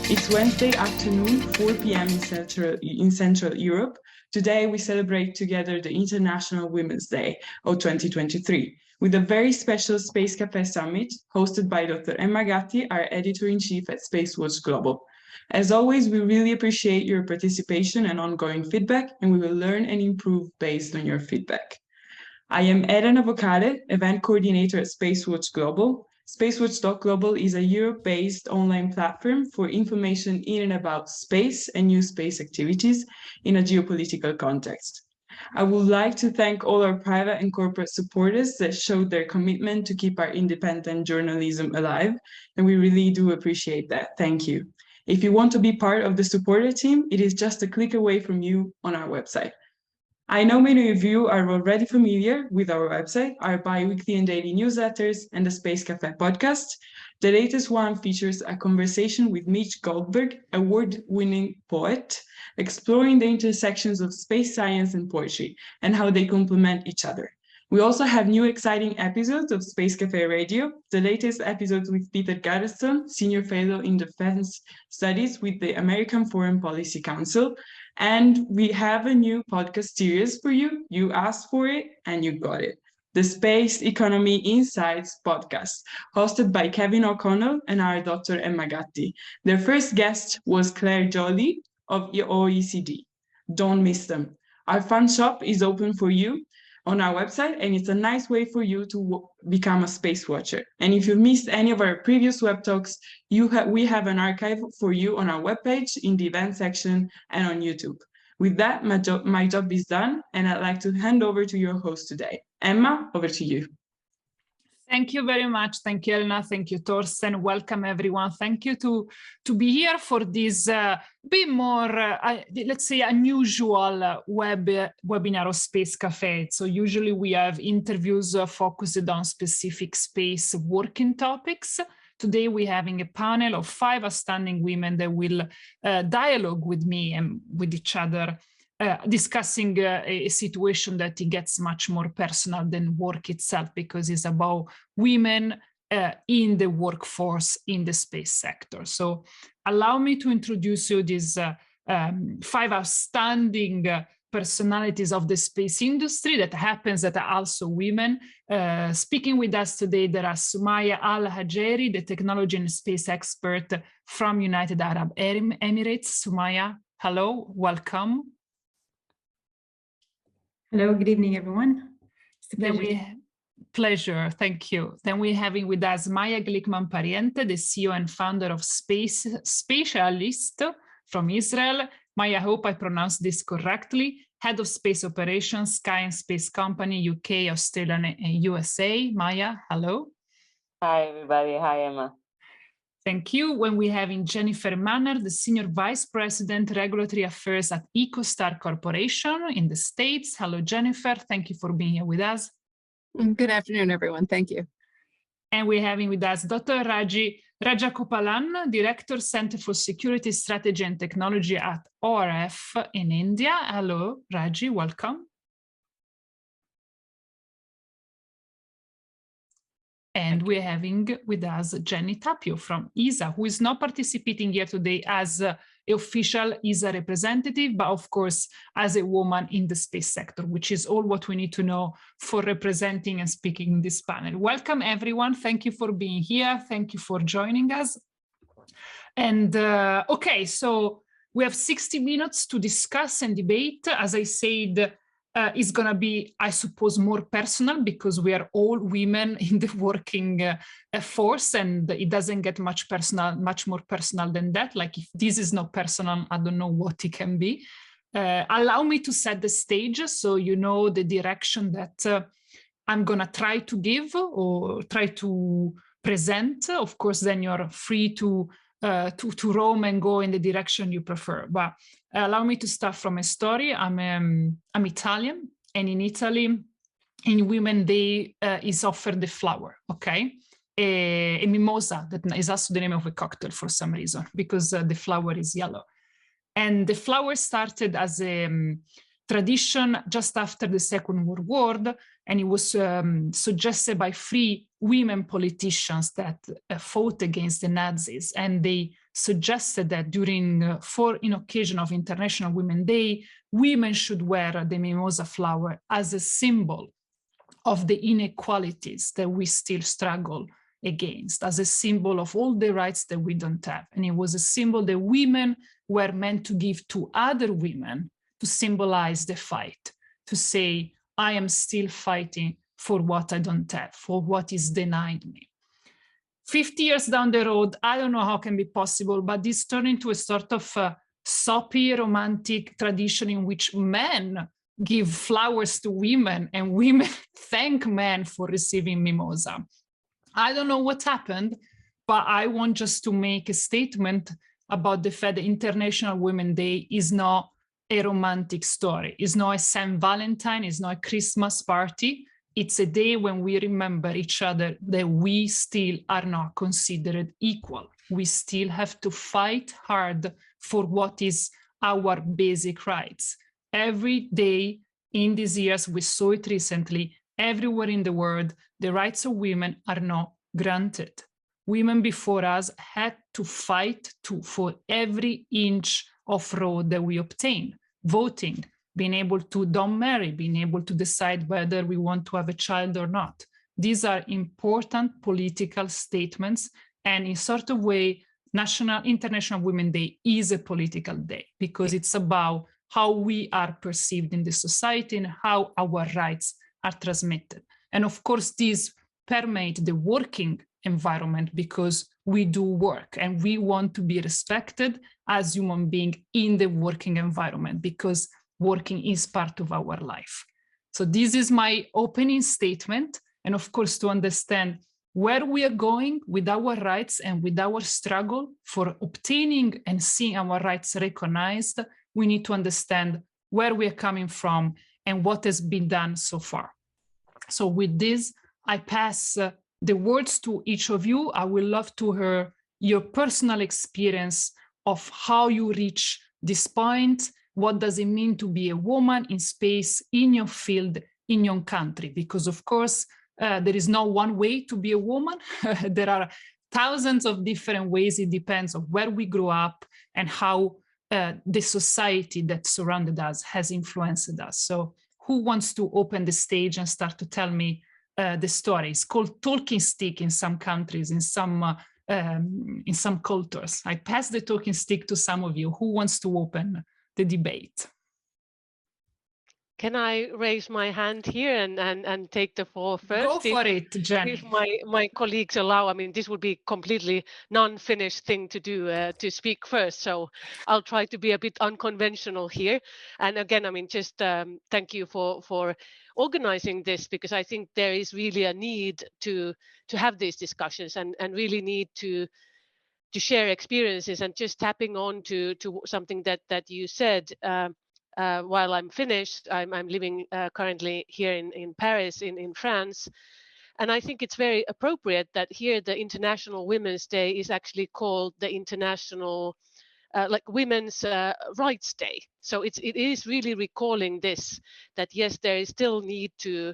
It's Wednesday afternoon, 4 p.m. in Central Europe. Today we celebrate together the International Women's Day of 2023 with a very special Space Café Summit hosted by Dr. Emma Gatti, our editor-in-chief at SpaceWatch.Global. As always, we really appreciate your participation and ongoing feedback, and we will learn and improve based on your feedback. I am Elena Vocale, event coordinator at SpaceWatch.Global. SpaceWatch.Global is a Europe-based online platform for information in and about space and new space activities in a geopolitical context. I would like to thank all our private and corporate supporters that showed their commitment to keep our independent journalism alive, and we really do appreciate that. Thank you. If you want to be part of the supporter team, it is just a click away from you on our website. I know many of you are already familiar with our website, our bi-weekly and daily newsletters, and the Space Café podcast. The latest one features a conversation with Mitch Goldberg, award-winning poet, exploring the intersections of space science and poetry and how they complement each other. We also have new exciting episodes of Space Café Radio, the latest episode with Peter Gaddeston, Senior Fellow in Defense Studies with the American Foreign Policy Council. And we have a new podcast series for you. You asked for it and you got it. The Space Economy Insights podcast, hosted by Kevin O'Connell and our Dr. Emma Gatti. Their first guest was Claire Joly of OECD. Don't miss them. Our fun shop is open for you on our website, and it's a nice way for you to become a space watcher. And if you missed any of our previous web talks, we have an archive for you on our webpage, in the event section, and on YouTube. With that, my job is done, and I'd like to hand over to your host today. Emma, over to you. Thank you very much. Thank you, Elena. Thank you, Torsten. Welcome, everyone. Thank you to be here for this bit more, let's say, unusual webinar of Space Café. So usually we have interviews focused on specific space working topics. Today we're having a panel of 5 outstanding women that will dialogue with me and with each other, discussing a situation that it gets much more personal than work itself, because it's about women in the workforce in the space sector. So allow me to introduce you these 5 outstanding personalities of the space industry that happens that are also women. Speaking with us today, there are Sumaya Al-Hajeri, the technology and space expert from United Arab Emirates. Sumaya, hello, welcome. Hello, good evening, everyone. It's a pleasure. Pleasure, thank you. Then we're having with us Maya Glickman-Pariente, the CEO and founder of SpaceCalist from Israel. Maya, I hope I pronounced this correctly. Head of Space Operations, Sky and Space Company, UK, Australia, and USA. Maya, hello. Hi, everybody. Hi, Emma. Thank you. When we're having Jennifer Manner, the Senior Vice President, Regulatory Affairs at EchoStar Corporation in the States. Hello, Jennifer. Thank you for being here with us. Good afternoon, everyone. Thank you. And we're having with us Dr. Raji Rajagopalan, Director, Center for Security Strategy and Technology at ORF in India. Hello, Raji. Welcome. And we're having with us Jenni Tapio from ESA, who is not participating here today as an official ESA representative, but of course, as a woman in the space sector, which is all what we need to know for representing and speaking in this panel. Welcome, everyone. Thank you for being here. Thank you for joining us. And okay, so we have 60 minutes to discuss and debate. As I said, it's going to be, I suppose, more personal because we are all women in the working force, and it doesn't get much more personal than that. Like, if this is not personal, I don't know what it can be. Allow me to set the stage so you know the direction that I'm going to try to give or try to present. Of course, then you're free to roam and go in the direction you prefer. But allow me to start from a story. I'm Italian, and in Italy, in Women's Day is offered the flower, okay? A mimosa, that is also the name of a cocktail for some reason, because the flower is yellow. And the flower started as a tradition just after the Second World War, and it was suggested by 3 women politicians that fought against the Nazis, and they suggested that during in occasion of International Women's Day, women should wear the mimosa flower as a symbol of the inequalities that we still struggle against, as a symbol of all the rights that we don't have. And it was a symbol that women were meant to give to other women to symbolize the fight, to say, I am still fighting for what I don't have, for what is denied me. 50 years down the road, I don't know how it can be possible, but this turned into a sort of soppy, romantic tradition in which men give flowers to women and women thank men for receiving mimosa. I don't know what happened, but I want just to make a statement about the fact that International Women's Day is not a romantic story. It's not a St. Valentine, it's not a Christmas party. It's a day when we remember each other that we still are not considered equal. We still have to fight hard for what is our basic rights. Every day in these years, we saw it recently, everywhere in the world, the rights of women are not granted. Women before us had to fight for every inch of road that we obtain, voting, being able to don't marry, being able to decide whether we want to have a child or not. These are important political statements, and in sort of way, International Women's Day is a political day because it's about how we are perceived in the society and how our rights are transmitted. And of course, these permeate the working environment because we do work and we want to be respected as human beings in the working environment because working is part of our life. So this is my opening statement. And of course, to understand where we are going with our rights and with our struggle for obtaining and seeing our rights recognized, we need to understand where we are coming from and what has been done so far. So with this, I pass the words to each of you. I would love to hear your personal experience of how you reach this point. What does it mean to be a woman in space, in your field, in your country? Because of course, there is no one way to be a woman. There are thousands of different ways. It depends on where we grew up and how the society that surrounded us has influenced us. So who wants to open the stage and start to tell me the story? It's called talking stick in some countries, in some cultures. I pass the talking stick to some of you. Who wants to open the debate? Can I raise my hand here and take the floor first? Go for it, Jenny. If my colleagues allow, I mean, this would be completely non-finished thing to do, to speak first. So I'll try to be a bit unconventional here. And again, I mean, just thank you for organizing this, because I think there is really a need to have these discussions and really need to share experiences. And just tapping on to something that you said, while I'm finished, I'm living currently here in Paris, in France. And I think it's very appropriate that here the International Women's Day is actually called the International Women's Rights Day. So it is really recalling this, that yes, there is still need to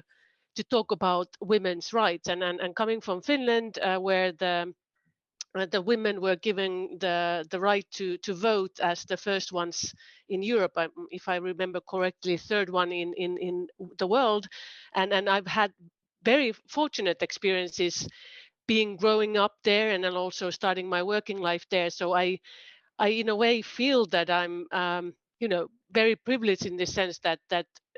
talk about women's rights. And coming from Finland, where the women were given the right to vote as the first ones in Europe, if I remember correctly, third one in the world. And I've had very fortunate experiences growing up there and then also starting my working life there. So I in a way feel that I'm very privileged in the sense that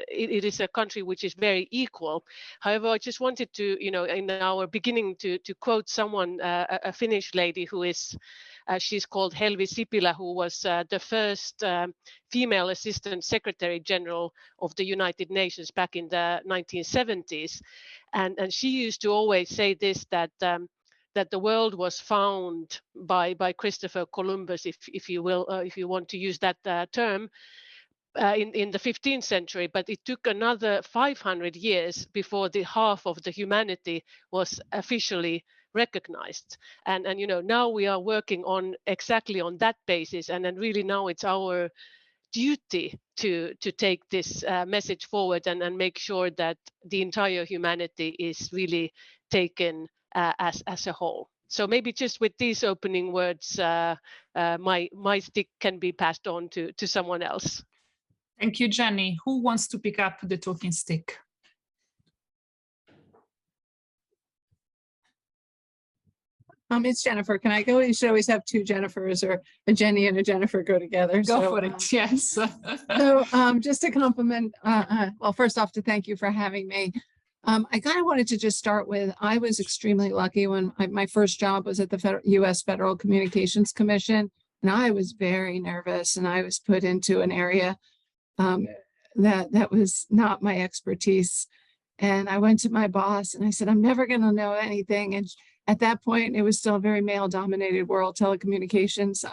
it is a country which is very equal. However, I just wanted to, in our beginning to quote someone, a Finnish lady who is, she's called Helvi Sipilä, who was the first female Assistant Secretary General of the United Nations back in the 1970s. And she used to always say this, that the world was found by Christopher Columbus, if you will, if you want to use that term, in the 15th century, but it took another 500 years before the half of the humanity was officially recognized. And now we are working on exactly on that basis, and then really now it's our duty to take this message forward and make sure that the entire humanity is really taken as a whole. So maybe just with these opening words, my stick can be passed on to someone else. Thank you, Jenny. Who wants to pick up the talking stick? It's Jennifer. Can I go? You should always have two Jennifers, or a Jenny and a Jennifer go together. Go for it. Yes. So just to compliment, well, first off, to thank you for having me. I kind of wanted to just start with, I was extremely lucky when my first job was at the U.S. Federal Communications Commission, and I was very nervous, and I was put into an area that was not my expertise. And I went to my boss and I said, I'm never going to know anything. And at that point, it was still a very male-dominated world, telecommunications.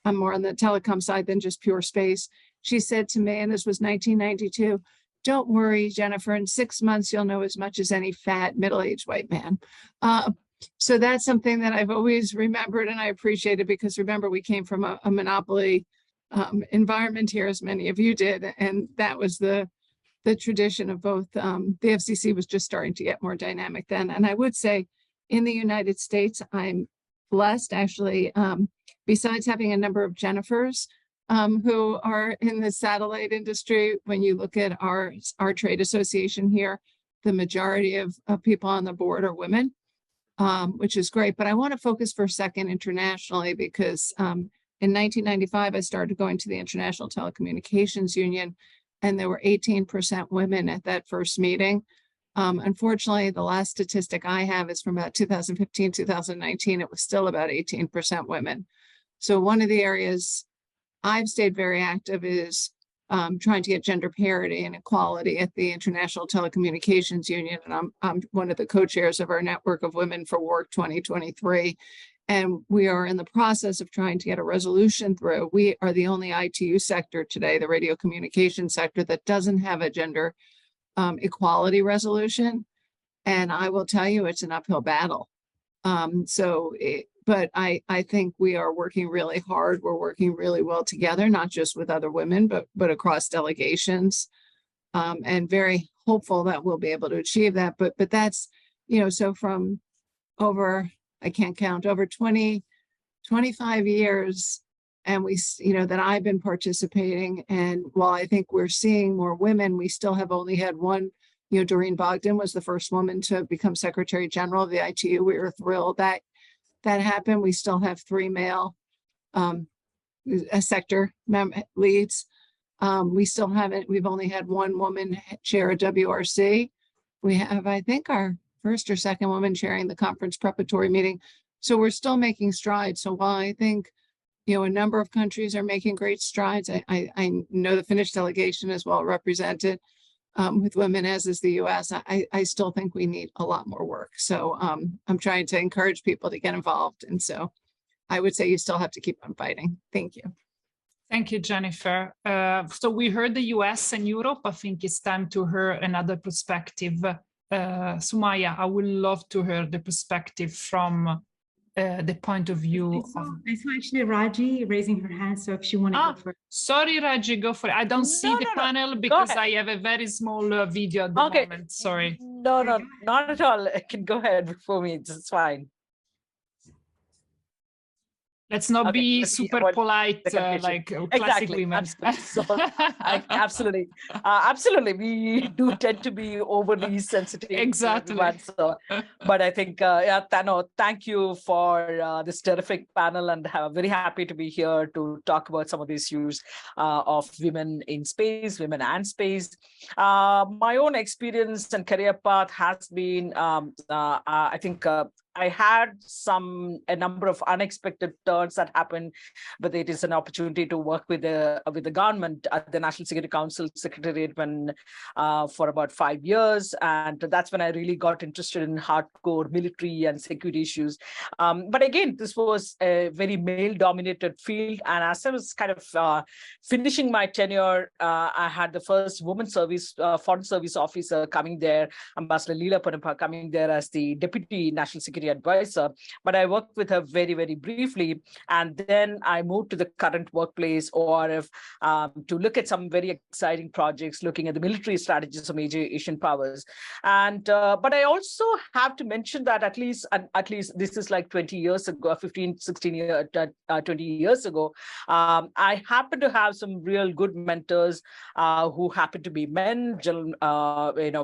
I'm more on the telecom side than just pure space. She said to me, and this was 1992, don't worry, Jennifer, in 6 months, you'll know as much as any fat middle-aged white man. So that's something that I've always remembered, and I appreciate it, because remember, we came from a monopoly environment here, as many of you did, and that was the tradition of both. The FCC was just starting to get more dynamic then. And I would say in the United States, I'm blessed, actually, besides having a number of Jennifers who are in the satellite industry. When you look at our trade association here, the majority of people on the board are women, which is great. But I want to focus for a second internationally, because in 1995, I started going to the International Telecommunications Union, and there were 18% women at that first meeting. Unfortunately, the last statistic I have is from about 2015, 2019. It was still about 18% women. So one of the areas I've stayed very active is trying to get gender parity and equality at the International Telecommunications Union. And I'm one of the co-chairs of our Network of Women for Work 2023. And we are in the process of trying to get a resolution through. We are the only ITU sector today, the radio communication sector, that doesn't have a gender equality resolution. And I will tell you, it's an uphill battle. But I think we are working really hard. We're working really well together, not just with other women, but across delegations, and very hopeful that we'll be able to achieve that. But that's, so from over, I can't count, over 25 years, and that I've been participating. And while I think we're seeing more women, we still have only had one. Doreen Bogdan was the first woman to become Secretary General of the ITU. We were thrilled that happened. We still have 3 male sector leads. We've only had 1 woman chair a WRC. We have, I think, our first or second woman chairing the conference preparatory meeting. So we're still making strides. So while I think, a number of countries are making great strides, I know the Finnish delegation is well represented with women, as is the US. I still think we need a lot more work. So I'm trying to encourage people to get involved. And so I would say you still have to keep on fighting. Thank you. Thank you, Jennifer. So we heard the US and Europe. I think it's time to hear another perspective. Sumaya, I would love to hear the perspective from the point of view. I saw actually Raji raising her hand, so if she wanted to go for it. Sorry, Raji, go for it. I don't see the panel because I have a very small video at the moment. Sorry. No, not at all. I can go ahead before me. It's fine. Let's not be super polite like classic women. Absolutely. Absolutely. We do tend to be overly sensitive. Exactly. But I think, thank you for this terrific panel, and very happy to be here to talk about some of these issues of women in space, women and space. My own experience and career path has been, I think, I had a number of unexpected turns that happened, but it is an opportunity to work with the government at the National Security Council Secretariat for about 5 years, and that's when I really got interested in hardcore military and security issues. But again, this was a very male-dominated field, and as I was kind of finishing my tenure, I had the first woman foreign service officer coming there, Ambassador Leela Panapa, coming there as the Deputy National Security Security Advisor, but I worked with her very, very briefly. And then I moved to the current workplace, ORF, to look at some very exciting projects, looking at the military strategies of major Asian powers. And but I also have to mention that at least this is like 20 years ago, 15, 16 years, 20 years ago, I happened to have some real good mentors who happened to be men.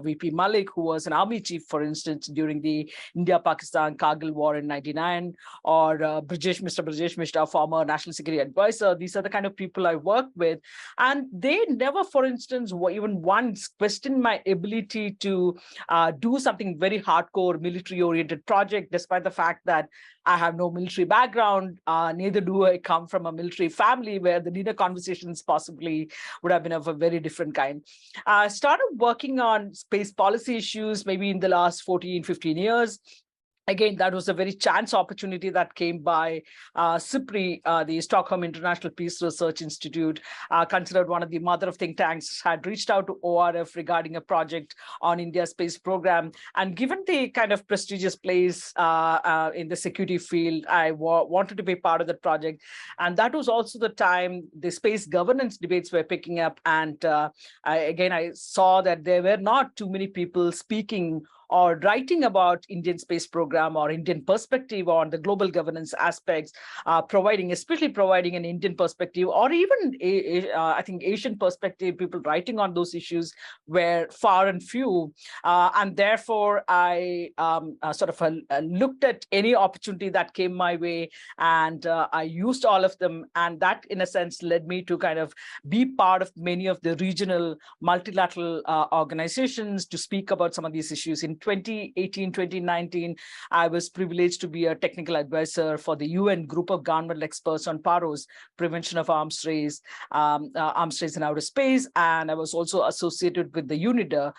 VP Malik, who was an army chief, for instance, during the India-Pakistan Kargil War in '99, or Mr. Brajesh Mishra, former National Security Advisor. These are the kind of people I worked with, and they never, for instance, even once questioned my ability to do something very hardcore military-oriented project, despite the fact that I have no military background, neither do I come from a military family where the dinner conversations possibly would have been of a very different kind. I started working on space policy issues maybe in the last 14, 15 years. Again, that was a very chance opportunity that came by SIPRI, the Stockholm International Peace Research Institute, considered one of the mother of think tanks, had reached out to ORF regarding a project on India's space program. And given the kind of prestigious place in the security field, I wanted to be part of that project. And that was also the time the space governance debates were picking up. And I saw that there were not too many people speaking or writing about Indian space program or Indian perspective on the global governance aspects, especially providing an Indian perspective, or even I think Asian perspective. People writing on those issues were far and few, and therefore I looked at any opportunity that came my way, and I used all of them, and that in a sense led me to kind of be part of many of the regional multilateral organizations to speak about some of these issues. In 2018, 2019, I was privileged to be a technical advisor for the UN group of governmental experts on PAROS, prevention of arms race in outer space. And I was also associated with the UNIDA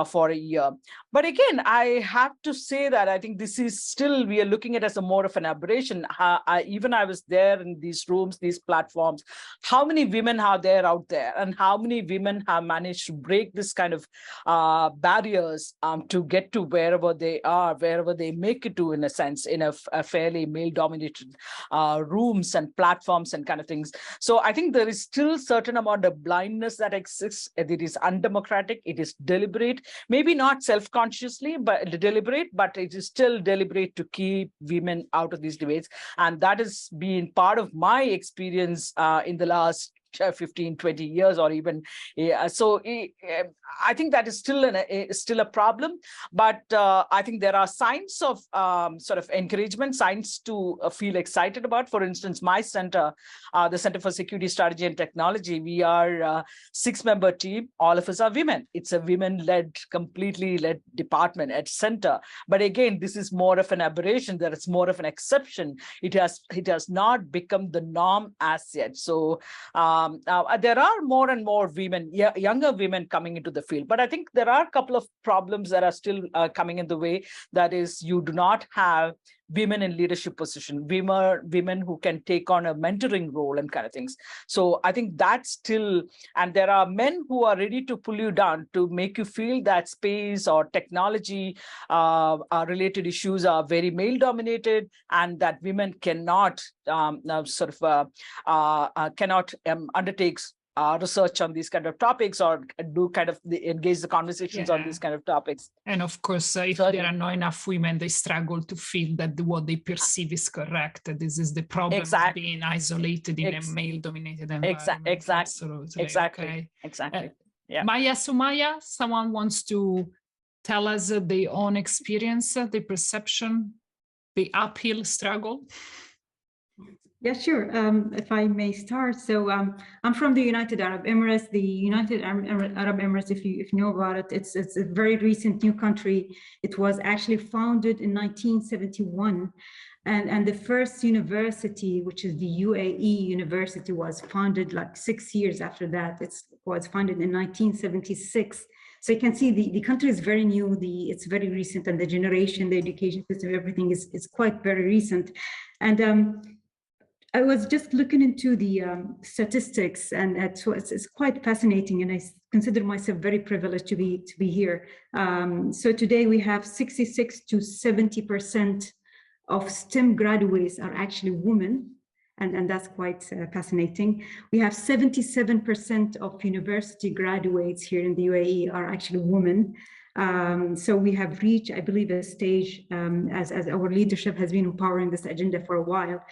for a year. But again, I have to say that I think this is still, we are looking at it as a more of an aberration. I was there in these rooms, these platforms. How many women are there out there? And how many women have managed to break this kind of barriers to get to wherever they are, wherever they make it to, in a sense, in a fairly male-dominated rooms and platforms and kind of things. So I think there is still a certain amount of blindness that exists. It is undemocratic. It is deliberate, maybe not self-consciously, but deliberate, but it is still deliberate to keep women out of these debates. And that has been part of my experience in the last 15, 20 years, or even I think that is still a problem. But I think there are signs of sort of encouragement, signs to feel excited about. For instance, my center, the Center for Security Strategy and Technology, we are a 6-member team. All of us are women. It's a women-led, completely led department at center. But again, this is more of an aberration. There is more of an exception. It has not become the norm as yet. So there are more and more women, younger women coming into the field. But I think there are a couple of problems that are still coming in the way. That is, you do not have women in leadership position, women who can take on a mentoring role and kind of things. So I think that's still, and there are men who are ready to pull you down to make you feel that space or technology related issues are very male dominated, and that women cannot undertake research on these kind of topics, or do kind of engage the conversations on these kind of topics. And of course, if there are not enough women, they struggle to feel that what they perceive is correct. This is the problem of being isolated in a male-dominated environment. Exactly. Yeah. Sumaya, someone wants to tell us their own experience, the perception, the uphill struggle. Yeah, sure. If I may start. So I'm from the United Arab Emirates. The United Arab Emirates, if you know about it, it's a very recent new country. It was actually founded in 1971. And the first university, which is the UAE University, was founded like 6 years after that. It was founded in 1976. So you can see the country is very new, it's very recent, and the generation, the education system, everything is quite very recent. And I was just looking into the statistics, and so it's quite fascinating, and I consider myself very privileged to be here. So today we have 66 to 70% of STEM graduates are actually women, and that's quite fascinating. We have 77% of university graduates here in the UAE are actually women. So we have reached, I believe, a stage, as our leadership has been empowering this agenda for a while,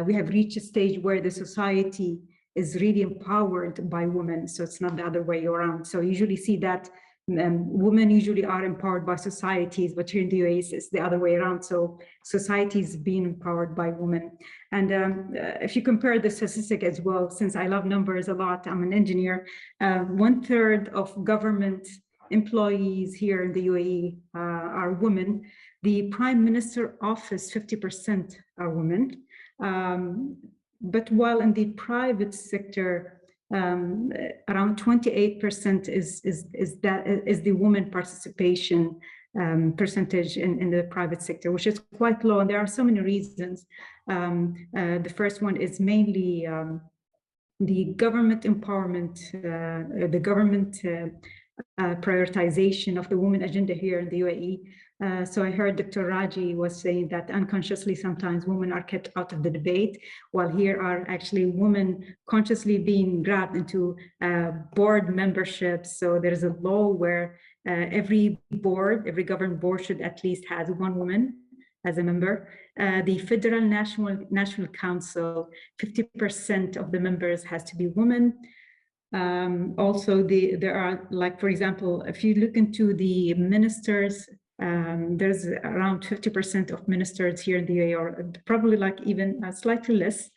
we have reached a stage where the society is really empowered by women. So it's not the other way around. So you usually see that women usually are empowered by societies, but here in the UAE it's the other way around. So societies being empowered by women. And if you compare the statistic as well, since I love numbers a lot, I'm an engineer, 1/3 of government employees here in the UAE are women. The Prime Minister office, 50% are women. But while in the private sector, around 28% is the woman participation percentage in the private sector, which is quite low. And there are so many reasons. The first one is mainly the government empowerment, the government prioritization of the women agenda here in the UAE. So I heard Dr. Raji was saying that unconsciously sometimes women are kept out of the debate, while here are actually women consciously being grabbed into board memberships. So there's a law where every government board should at least have one woman as a member. The Federal National Council, 50% of the members has to be women. Also, there are, like, for example, if you look into the ministers, there's around 50% of ministers here in the UAE, or probably like even slightly less.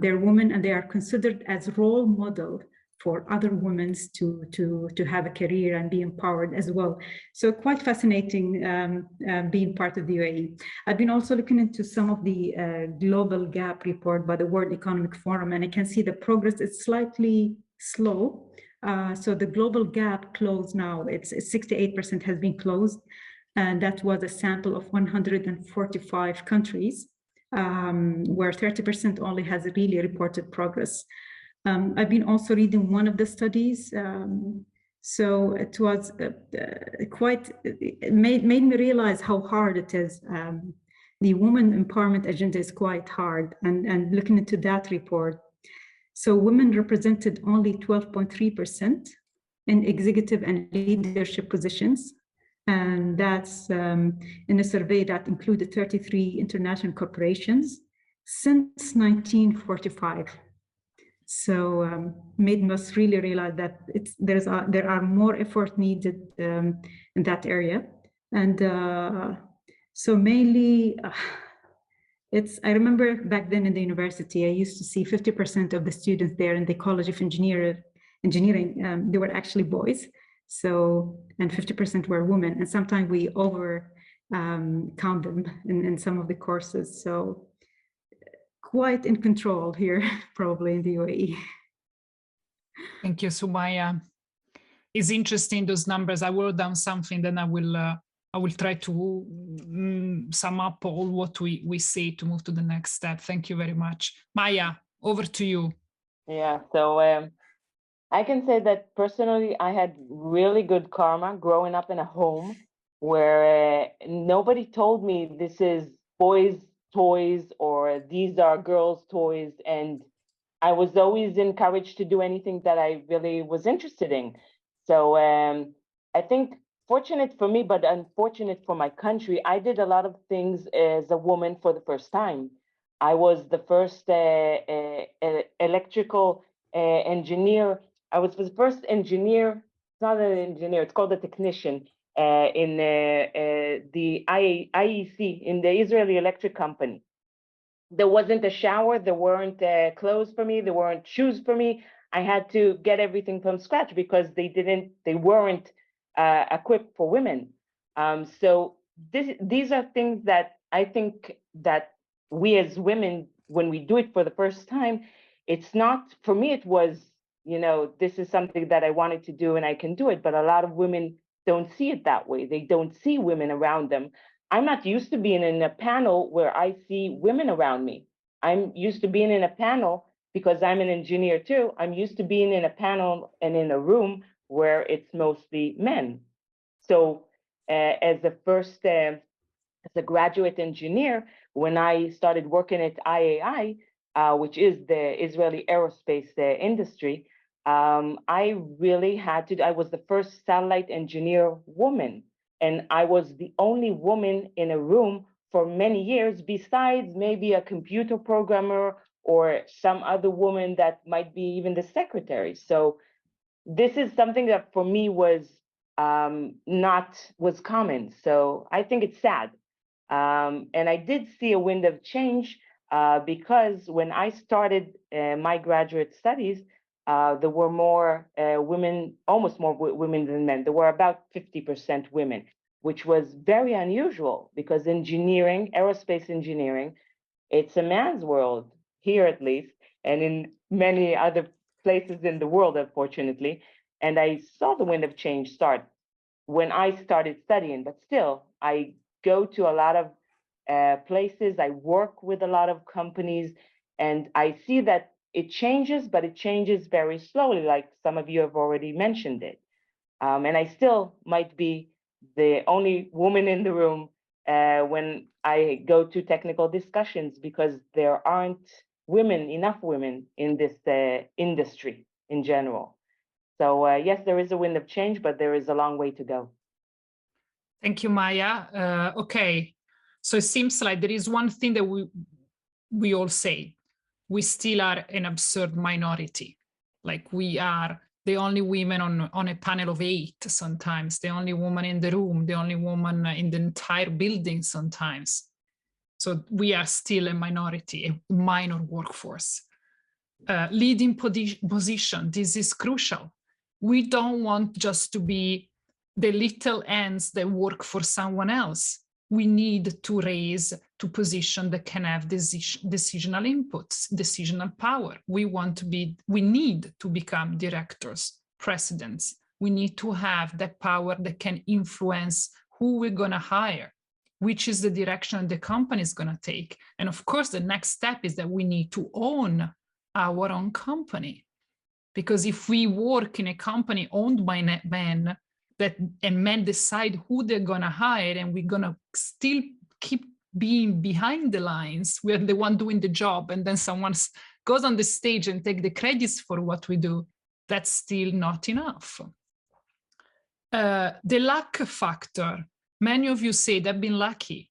They're women, and they are considered as role model for other women to have a career and be empowered as well. So quite fascinating being part of the UAE. I've been also looking into some of the global gap report by the World Economic Forum, and I can see the progress is slightly slow. So the global gap closed now, it's 68% has been closed. And that was a sample of 145 countries, where 30% only has really reported progress. I've been also reading one of the studies. So it was it made me realize how hard it is. The women empowerment agenda is quite hard, and looking into that report, so women represented only 12.3% in executive and leadership positions. And that's in a survey that included 33 international corporations since 1945. So made us really realize that there are more effort needed in that area. And so mainly, I remember back then in the university, I used to see 50% of the students there in the College of Engineering, they were actually boys. So, and 50% were women. And sometimes we count them in some of the courses. So quite in control here, probably in the UAE. Thank you, Sumaya. It's interesting, those numbers. I wrote down something, then I will try to sum up all what we say to move to the next step. Thank you very much. Maya, over to you. Yeah, so I can say that personally, I had really good karma growing up in a home where nobody told me this is boys' toys or these are girls' toys. And I was always encouraged to do anything that I really was interested in. So I think fortunate for me, but unfortunate for my country, I did a lot of things as a woman for the first time. I was the first electrical engineer. I was the first engineer, it's not an engineer, it's called a technician in the IEC, in the Israeli Electric Company. There wasn't a shower, there weren't clothes for me, there weren't shoes for me. I had to get everything from scratch because they weren't equipped for women. So these are things that I think that we as women, when we do it for the first time, it's not, for me, it was, this is something that I wanted to do and I can do it, but a lot of women don't see it that way. They don't see women around them. I'm not used to being in a panel where I see women around me. I'm used to being in a panel because I'm an engineer too. I'm used to being in a panel and in a room where it's mostly men. So as the first as a graduate engineer, when I started working at IAI, which is the Israeli aerospace industry, I really had to, I was the first satellite engineer woman, and I was the only woman in a room for many years, besides maybe a computer programmer or some other woman that might be even the secretary. So this is something that for me was was common. So I think it's sad. And I did see a wind of change because when I started my graduate studies, there were more women, almost more women than men. There were about 50% women, which was very unusual because engineering, aerospace engineering, it's a man's world here at least, and in many other places in the world, unfortunately. And I saw the wind of change start when I started studying, but still, I go to a lot of places, I work with a lot of companies, and I see that it changes, but it changes very slowly, like some of you have already mentioned it. And I still might be the only woman in the room when I go to technical discussions because there aren't enough women in this industry in general. So yes, there is a wind of change, but there is a long way to go. Thank you, Maya. Okay, so it seems like there is one thing that we all say. We still are an absurd minority. Like we are the only women on a panel of 8 sometimes, the only woman in the room, the only woman in the entire building sometimes. So we are still a minority, a minor workforce. Leading position, this is crucial. We don't want just to be the little ants that work for someone else. We need to raise to position that can have decisional inputs, decisional power. We need to become directors, presidents. We need to have that power that can influence who we're gonna hire, which is the direction the company is gonna take. And of course, the next step is that we need to own our own company. Because if we work in a company owned by men, and men decide who they're gonna hire, and we're gonna still keep being behind the lines, we're the one doing the job, and then someone goes on the stage and take the credits for what we do, that's still not enough. The luck factor. Many of you said, I've been lucky.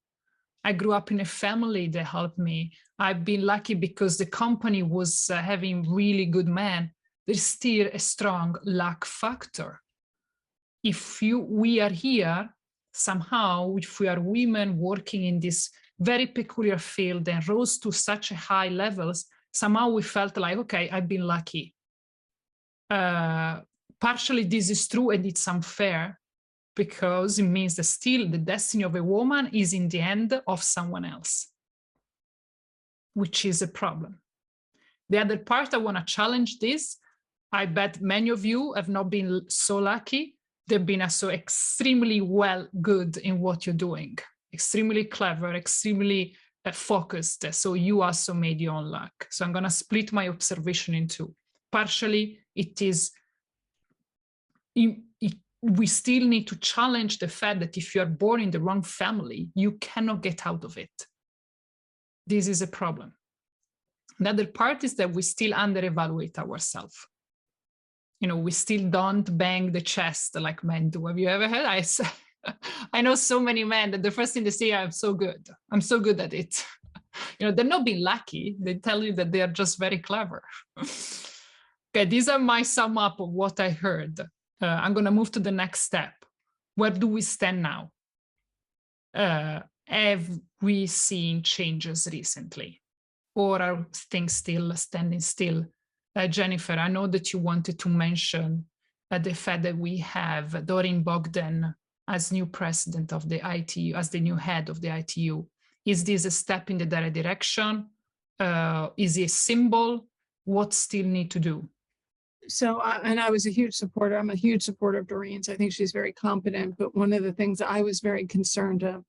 I grew up in a family that helped me. I've been lucky because the company was having really good men. There's still a strong luck factor. If we are here, somehow, if we are women working in this very peculiar field and rose to such high levels, somehow we felt like, okay, I've been lucky. Partially this is true and it's unfair because it means that still the destiny of a woman is in the hand of someone else, which is a problem. The other part I want to challenge this, I bet many of you have not been so lucky. They've been so extremely good in what you're doing, extremely clever, extremely focused. So you also made your own luck. So I'm going to split my observation in two. Partially, it is, we still need to challenge the fact that if you're born in the wrong family, you cannot get out of it. This is a problem. The other part is that we still under-evaluate ourselves. You know, we still don't bang the chest like men do. Have you ever heard? I know so many men that the first thing they say, I'm so good at it. You know, they're not being lucky. They tell you that they are just very clever. Okay, these are my sum up of what I heard. I'm going to move to the next step. Where do we stand now? Have we seen changes recently? Or are things still standing still? Jennifer, I know that you wanted to mention the fact that we have Doreen Bogdan as new president of the ITU, as the new head of the ITU. Is this a step in the right direction? Is it a symbol? What still need to do? So, and I was a huge supporter. I'm a huge supporter of Doreen's. I think she's very competent. But one of the things I was very concerned of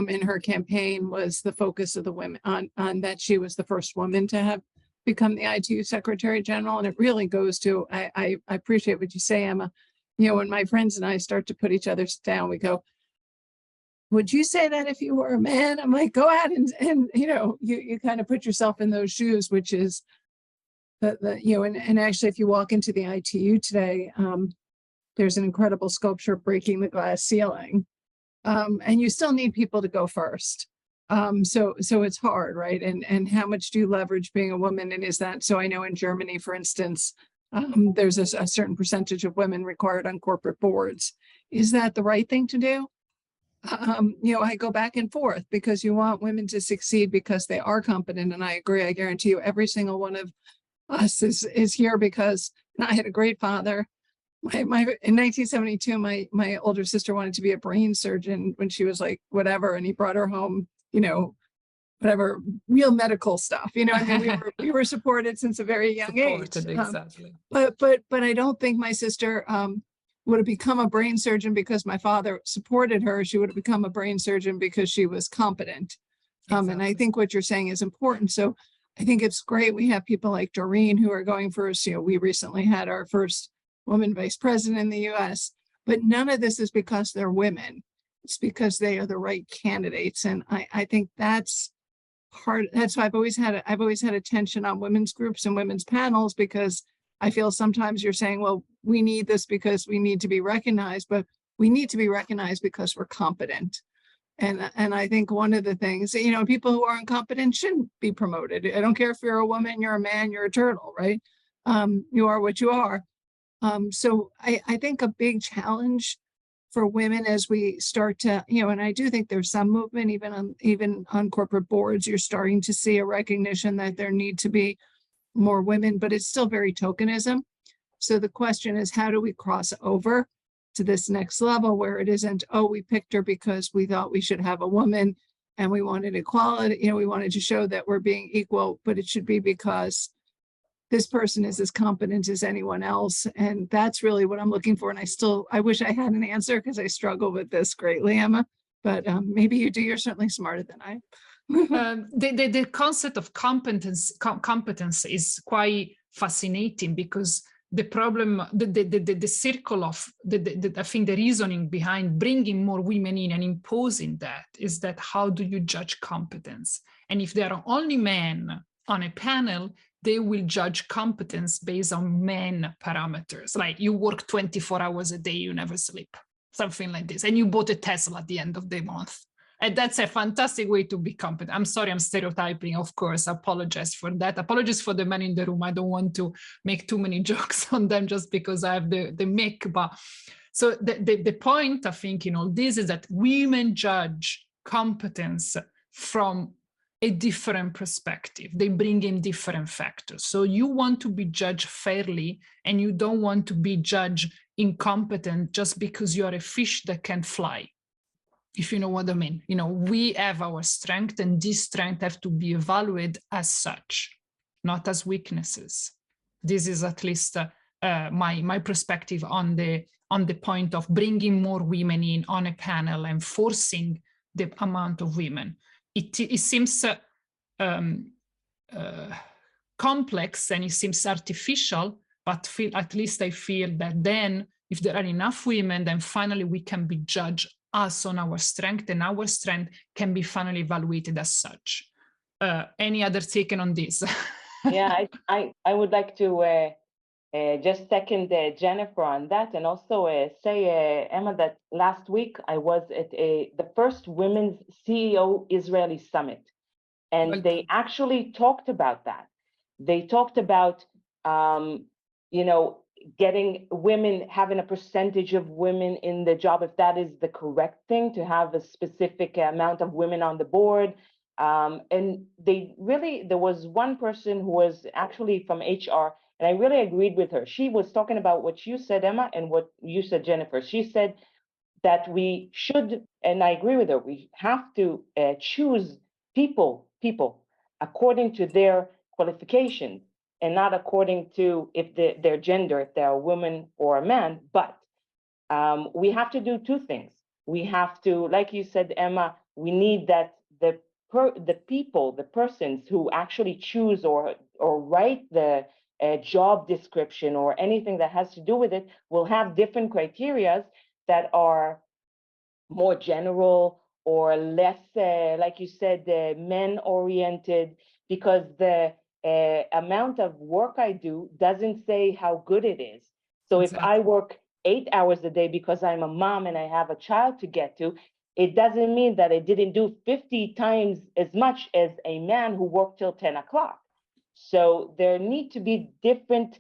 in her campaign was the focus of the women on that she was the first woman to have become the ITU Secretary General. And it really goes to, I appreciate what you say, Emma. You know, when my friends and I start to put each other down, we go, would you say that if you were a man? I'm like, go ahead and you kind of put yourself in those shoes, which is and actually, if you walk into the ITU today, there's an incredible sculpture breaking the glass ceiling, and you still need people to go first. So it's hard, right? And how much do you leverage being a woman? And is that so? I know in Germany, for instance, there's a certain percentage of women required on corporate boards. Is that the right thing to do? I go back and forth because you want women to succeed because they are competent, and I agree. I guarantee you, every single one of us is here because I had a great father. In 1972, my older sister wanted to be a brain surgeon when she was like whatever, and he brought her home, whatever real medical stuff. I mean, we were supported since a very young age. Exactly. But I don't think my sister would have become a brain surgeon because my father supported her. She would have become a brain surgeon because she was competent. And I think what you're saying is important. So I think it's great we have people like Doreen who are going first. We recently had our first woman vice president in the U.S., but none of this is because they're women. It's because they are the right candidates. And I think that's hard. That's why I've always had a tension on women's groups and women's panels, because I feel sometimes you're saying, well, we need this because we need to be recognized, but we need to be recognized because we're competent. And I think one of the things, people who aren't competent shouldn't be promoted. I don't care if you're a woman, you're a man, you're a turtle, right? You are what you are. So I think a big challenge for women as we start to, and I do think there's some movement, even on corporate boards, you're starting to see a recognition that there need to be more women, but it's still very tokenism. So the question is, how do we cross over to this next level where it isn't, oh, we picked her because we thought we should have a woman and we wanted equality, we wanted to show that we're being equal, but it should be because this person is as competent as anyone else. And that's really what I'm looking for. And I wish I had an answer because I struggle with this greatly, Emma, but maybe you do. You're certainly smarter than I. The concept of competence is quite fascinating, because the problem, the circle of I think the reasoning behind bringing more women in and imposing that is that how do you judge competence? And if there are only men on a panel, they will judge competence based on men parameters, like you work 24 hours a day, you never sleep, something like this, and you bought a Tesla at the end of the month. And that's a fantastic way to be competent. I'm sorry, I'm stereotyping, of course. I apologize for that. Apologies for the men in the room. I don't want to make too many jokes on them just because I have the mic. But so the point, I think, in all this is that women judge competence from a different perspective. They bring in different factors. So you want to be judged fairly, and you don't want to be judged incompetent just because you're a fish that can fly. If you know what I mean. We have our strength, and this strength have to be evaluated as such, not as weaknesses. This is at least my perspective on the point of bringing more women in on a panel and forcing the amount of women. It seems complex, and it seems artificial, but at least I feel that then if there are enough women, then finally we can be judged us on our strength, and our strength can be finally evaluated as such. Any other take on this? Yeah, I would like to just second Jennifer on that, and also say, Emma, that last week I was at the first Women's CEO Israeli Summit, and they actually talked about that. They talked about, getting women, having a percentage of women in the job, if that is the correct thing, to have a specific amount of women on the board. And there was one person who was actually from HR, and I really agreed with her. She was talking about what you said, Emma, and what you said, Jennifer. She said that we should, and I agree with her, we have to choose people according to their qualifications, and not according to their gender, if they're a woman or a man. But we have to do two things. We have to, like you said, Emma, we need that the persons who actually choose or write the job description or anything that has to do with it will have different criteria that are more general or less, like you said, men-oriented, because the amount of work I do doesn't say how good it is. So if I work 8 hours a day because I'm a mom and I have a child to get to, it doesn't mean that I didn't do 50 times as much as a man who worked till 10 o'clock. So there need to be different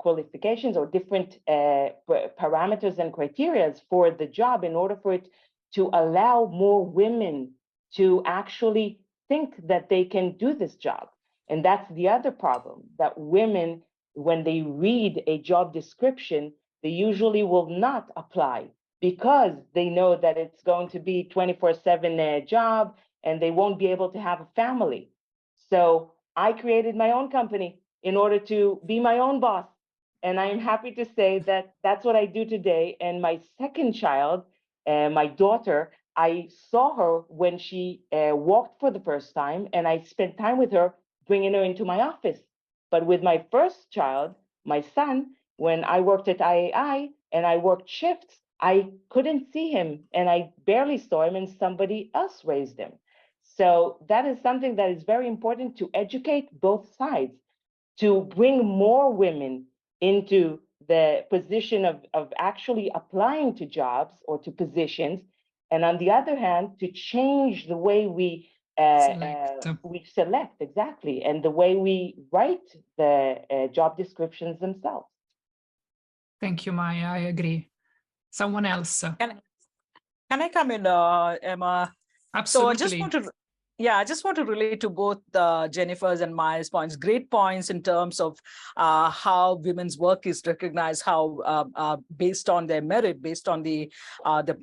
qualifications or different parameters and criteria for the job in order for it to allow more women to actually think that they can do this job. And that's the other problem, that women, when they read a job description, they usually will not apply because they know that it's going to be 24/7 job and they won't be able to have a family. So I created my own company in order to be my own boss. And I am happy to say that that's what I do today. And my second child, my daughter, I saw her when she walked for the first time, and I spent time with her, bringing her into my office. But with my first child, my son, when I worked at IAI and I worked shifts, I couldn't see him and I barely saw him, and somebody else raised him. So that is something that is very important, to educate both sides, to bring more women into the position of actually applying to jobs or to positions. And on the other hand, to change the way we select, exactly, and the way we write the job descriptions themselves. Thank you, Maya. I agree. Someone else? Can I come in, Emma? Absolutely. So I just want to relate to both Jennifer's and Maya's points. Great points in terms of how women's work is recognized, how based on their merit, based on the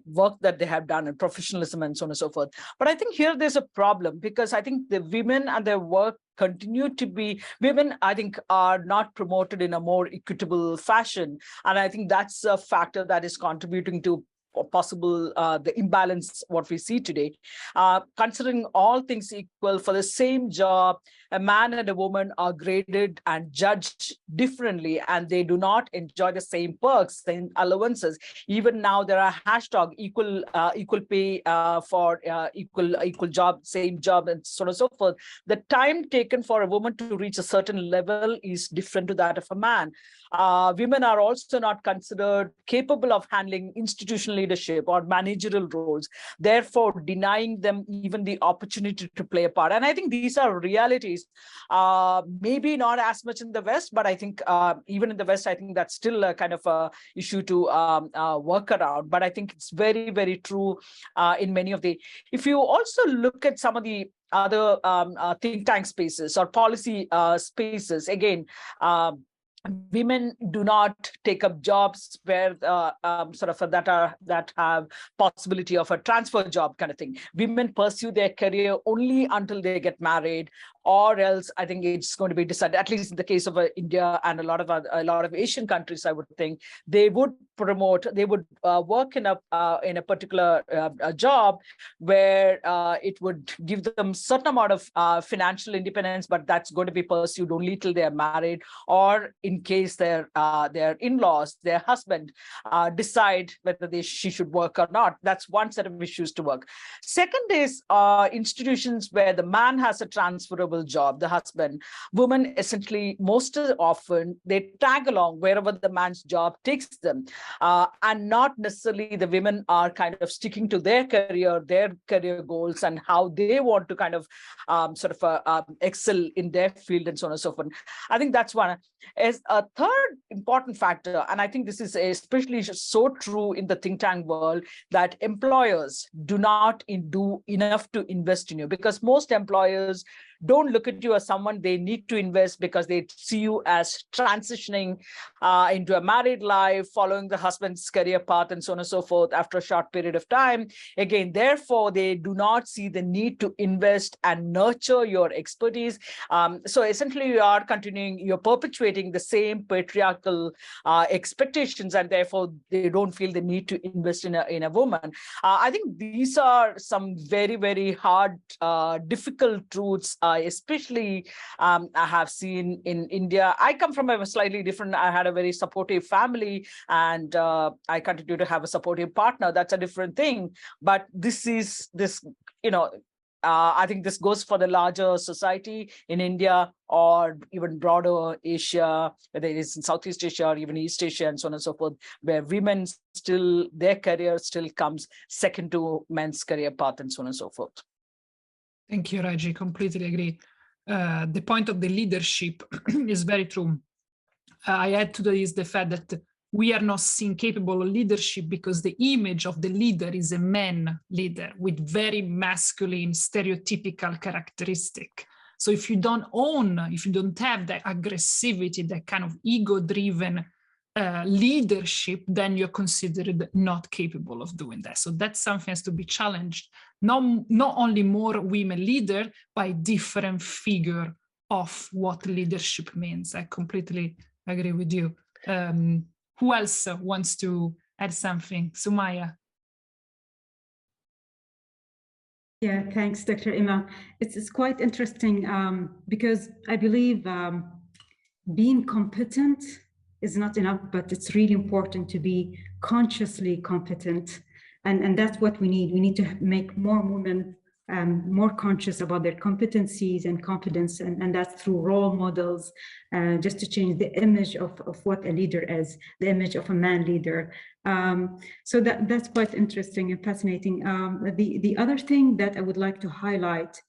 work that they have done and professionalism and so on and so forth. But I think here there's a problem, because I think the women and their work continue to be, women, I think, are not promoted in a more equitable fashion. And I think that's a factor that is contributing to possible the imbalance what we see today. Considering all things equal, for the same job, a man and a woman are graded and judged differently, and they do not enjoy the same perks, same allowances. Even now there are hashtag equal pay for equal job, same job, and so on and so forth. The time taken for a woman to reach a certain level is different to that of a man. Women are also not considered capable of handling institutional leadership or managerial roles, therefore denying them even the opportunity to play a part. And I think these are realities, maybe not as much in the West, but I think even in the West, I think that's still a kind of a issue to work around. But I think it's very, very true in many of the, if you also look at some of the other think tank spaces or policy spaces, again, women do not take up jobs where that have possibility of a transfer job kind of thing. Women pursue their career only until they get married, or else I think it's going to be decided. At least in the case of India and a lot of Asian countries, I would think they would promote. They would work in a particular job where it would give them certain amount of financial independence, but that's going to be pursued only till they are married, or in case their in-laws, their husband, decide whether she should work or not. That's one set of issues to work. Second is institutions where the man has a transferable job, the husband. Women essentially, most often, they tag along wherever the man's job takes them, and not necessarily the women are kind of sticking to their career goals and how they want to kind of excel in their field and so on and so forth. I think that's one. As a third important factor, and I think this is especially so true in the think tank world, that employers do not do enough to invest in you, because most employers don't look at you as someone they need to invest, because they see you as transitioning into a married life, following the husband's career path and so on and so forth after a short period of time. Again, therefore, they do not see the need to invest and nurture your expertise. So essentially, you're perpetuating the same patriarchal expectations, and therefore they don't feel the need to invest in a woman. I think these are some very, very hard, difficult truths especially I have seen in India. I come from a slightly different, I had a very supportive family, and I continue to have a supportive partner. That's a different thing. But this, I think this goes for the larger society in India or even broader Asia, whether it is in Southeast Asia or even East Asia and so on and so forth, where women still, their career still comes second to men's career path and so on and so forth. Thank you, Raji. Completely agree. The point of the leadership is very true. I add to this the fact that we are not seen capable of leadership because the image of the leader is a man leader with very masculine stereotypical characteristic. So if you don't have that aggressivity, that kind of ego-driven leadership, then you're considered not capable of doing that. So that's something that has to be challenged. Not only more women leaders, but a different figure of what leadership means. I completely agree with you. Who else wants to add something? Sumaya. Yeah, thanks, Dr. Ima. It's quite interesting because I believe being competent is not enough, but it's really important to be consciously competent. And that's what we need. We need to make more women more conscious about their competencies and confidence, and that's through role models, just to change the image of what a leader is, the image of a man leader. So that's quite interesting and fascinating. The other thing that I would like to highlight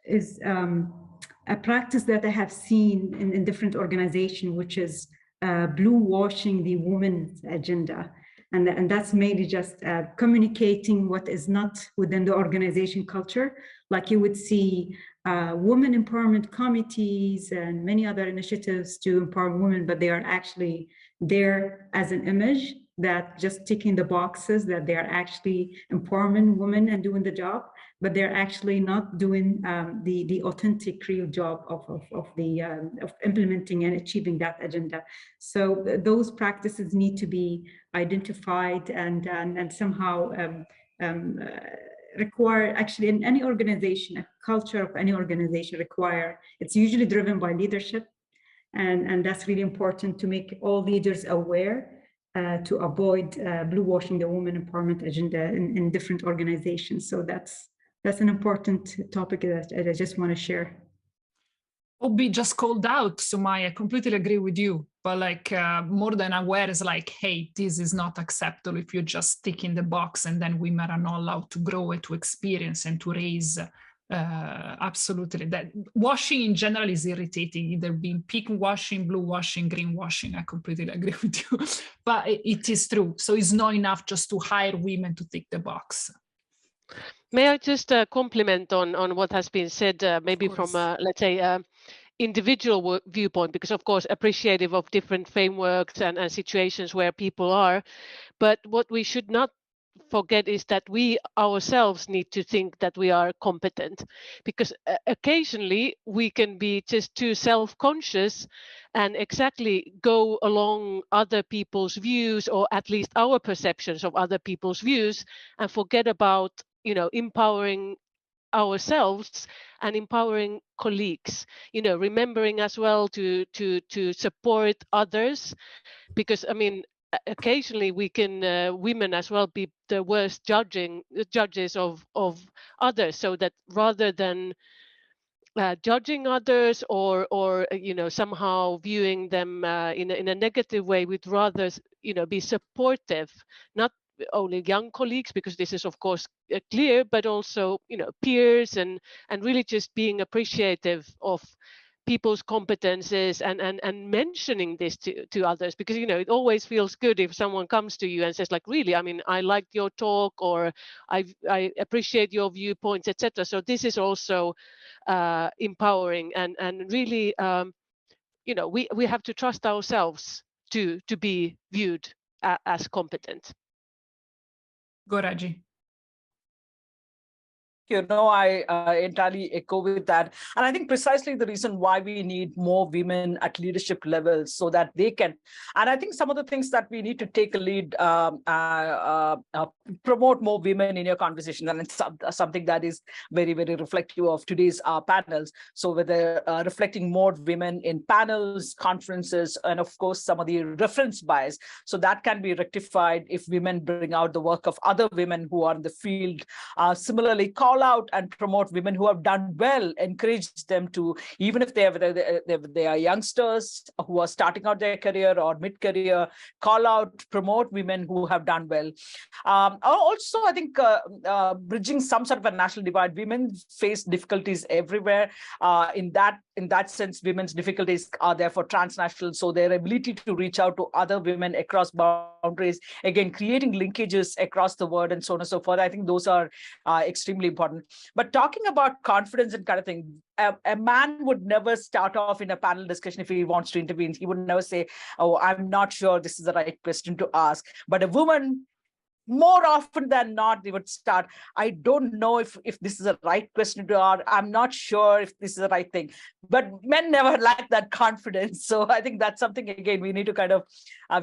is a practice that I have seen in different organizations, which is blue washing the women's agenda. And that's mainly just communicating what is not within the organization culture. Like you would see women empowerment committees and many other initiatives to empower women, but they are actually there as an image that just ticking the boxes that they are actually empowering women and doing the job, but they're actually not doing the authentic real job of implementing and achieving that agenda. So those practices need to be identified and somehow require, actually in any organization, a culture of any organization require, it's usually driven by leadership. And that's really important to make all leaders aware to avoid blue washing the women empowerment agenda in different organizations. So that's an important topic that I just want to share. Or be just called out, Sumaya. I completely agree with you. But like more than aware is like, hey, this is not acceptable if you just stick in the box and then women are not allowed to grow and to experience and to raise. Absolutely. That washing in general is irritating, either being pink washing, blue washing, green washing. I completely agree with you. But it is true. So it's not enough just to hire women to tick the box. May I just compliment on what has been said, maybe from, let's say, individual viewpoint, because of course appreciative of different frameworks and situations where people are. But what we should not forget is that we ourselves need to think that we are competent, because occasionally we can be just too self-conscious and exactly go along other people's views, or at least our perceptions of other people's views, and forget about, you know, empowering ourselves and empowering colleagues, you know, remembering as well to support others, because I mean, occasionally we can women as well be the worst judges of others, so that rather than judging others or you know, somehow viewing them in a negative way, we'd rather, you know, be supportive, not only young colleagues, because this is of course clear, but also, you know, peers, and really just being appreciative of people's competences and mentioning this to others, because, you know, it always feels good if someone comes to you and says like, really, I mean, I liked your talk, or I appreciate your viewpoints, etc. So this is also empowering and really, you know, we have to trust ourselves to be viewed as competent. Go, Raji. I entirely echo with that. And I think precisely the reason why we need more women at leadership levels so that they can, and I think some of the things that we need to take a lead, promote more women in your conversation. And it's something that is very, very reflective of today's panels. So whether reflecting more women in panels, conferences, and of course, some of the reference bias. So that can be rectified if women bring out the work of other women who are in the field. Similarly, call out and promote women who have done well, encourage them to, even if they are youngsters who are starting out their career or mid-career, call out, promote women who have done well. Also, I think bridging some sort of a national divide. Women face difficulties everywhere. In that sense, women's difficulties are there for transnational. So their ability to reach out to other women across boundaries, again, creating linkages across the world and so on and so forth. I think those are extremely important. But talking about confidence and kind of thing, a man would never start off in a panel discussion if he wants to intervene. He would never say, oh, I'm not sure this is the right question to ask. But a woman, more often than not, they would start, I don't know if this is the right question to ask. I'm not sure if this is the right thing. But men never lack that confidence. So I think that's something, again, we need to kind of,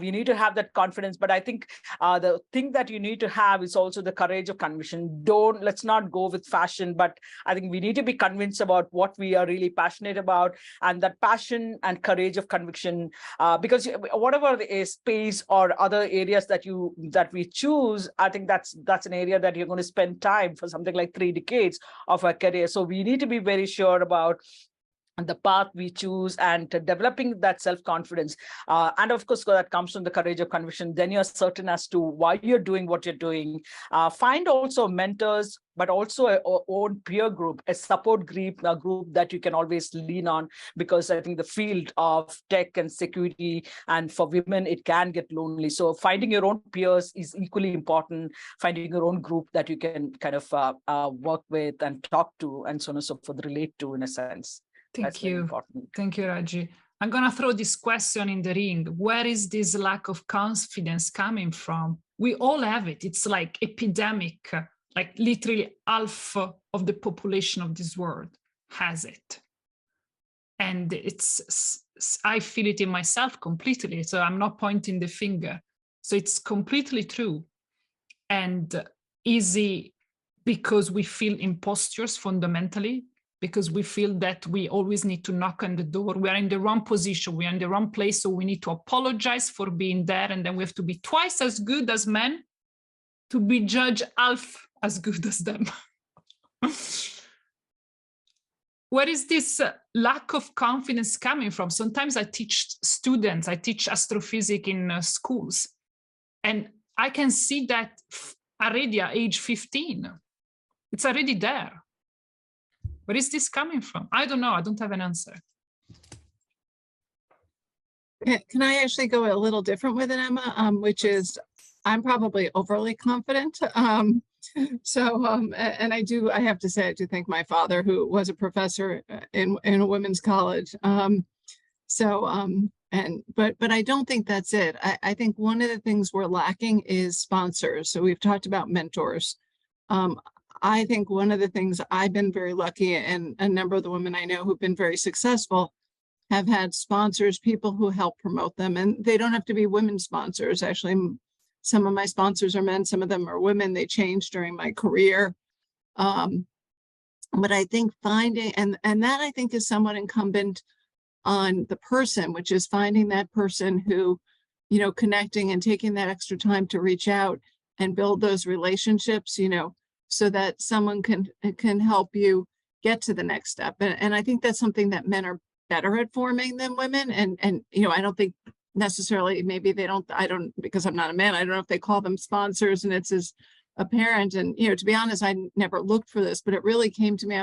we need to have that confidence. But I think the thing that you need to have is also the courage of conviction. Let's not go with fashion, but I think we need to be convinced about what we are really passionate about, and that passion and courage of conviction, because whatever the space or other areas that we choose, I think that's an area that you're going to spend time for something like 3 decades of a career. So we need to be very sure about the path we choose and developing that self-confidence. And of course, that comes from the courage of conviction. Then you're certain as to why you're doing what you're doing. Find also mentors, but also a own peer group, a support group, a group that you can always lean on, because I think the field of tech and security, and for women, it can get lonely. So finding your own peers is equally important. Finding your own group that you can kind of work with and talk to, and so on and so forth, relate to in a sense. Thank you. Thank you, Raji. I'm going to throw this question in the ring. Where is this lack of confidence coming from? We all have it. It's like epidemic, like literally half of the population of this world has it. And I feel it in myself completely. So I'm not pointing the finger. So it's completely true. And easy because we feel impostures fundamentally, because we feel that we always need to knock on the door. We are in the wrong position. We are in the wrong place. So we need to apologize for being there. And then we have to be twice as good as men to be judged half as good as them. Where is this lack of confidence coming from? Sometimes I teach students, I teach astrophysics in schools, and I can see that already at age 15. It's already there. Where is this coming from? I don't know. I don't have an answer. Can I actually go a little different with it, Emma? Which is, I'm probably overly confident. And I have to say, I do thank my father, who was a professor in a women's college. But I don't think that's it. I think one of the things we're lacking is sponsors. So we've talked about mentors. I think one of the things, I've been very lucky, and a number of the women I know who've been very successful have had sponsors, people who help promote them. And they don't have to be women sponsors. Actually, some of my sponsors are men, some of them are women. They changed during my career. But I think finding, and that I think is somewhat incumbent on the person, which is finding that person who, you know, connecting and taking that extra time to reach out and build those relationships, you know, so that someone can help you get to the next step. And I think that's something that men are better at forming than women. And you know, I don't think necessarily, maybe they don't, I don't, because I'm not a man, I don't know if they call them sponsors and it's as apparent. And, you know, to be honest, I never looked for this, but it really came to me.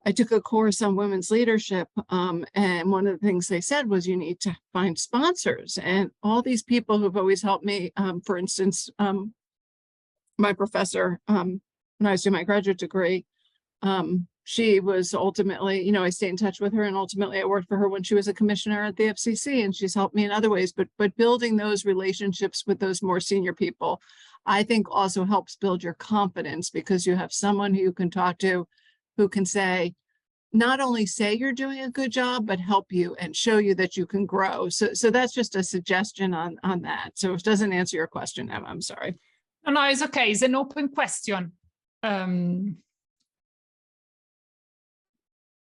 I took a course on women's leadership. And one of the things they said was you need to find sponsors, and all these people who've always helped me. For instance, my professor, when I was doing my graduate degree, she was ultimately, you know, I stayed in touch with her, and ultimately I worked for her when she was a commissioner at the FCC, and she's helped me in other ways. But building those relationships with those more senior people, I think also helps build your confidence, because you have someone who you can talk to who can say, not only say you're doing a good job, but help you and show you that you can grow. So that's just a suggestion on that. So if it doesn't answer your question, Emma, I'm sorry. No, it's okay. It's an open question.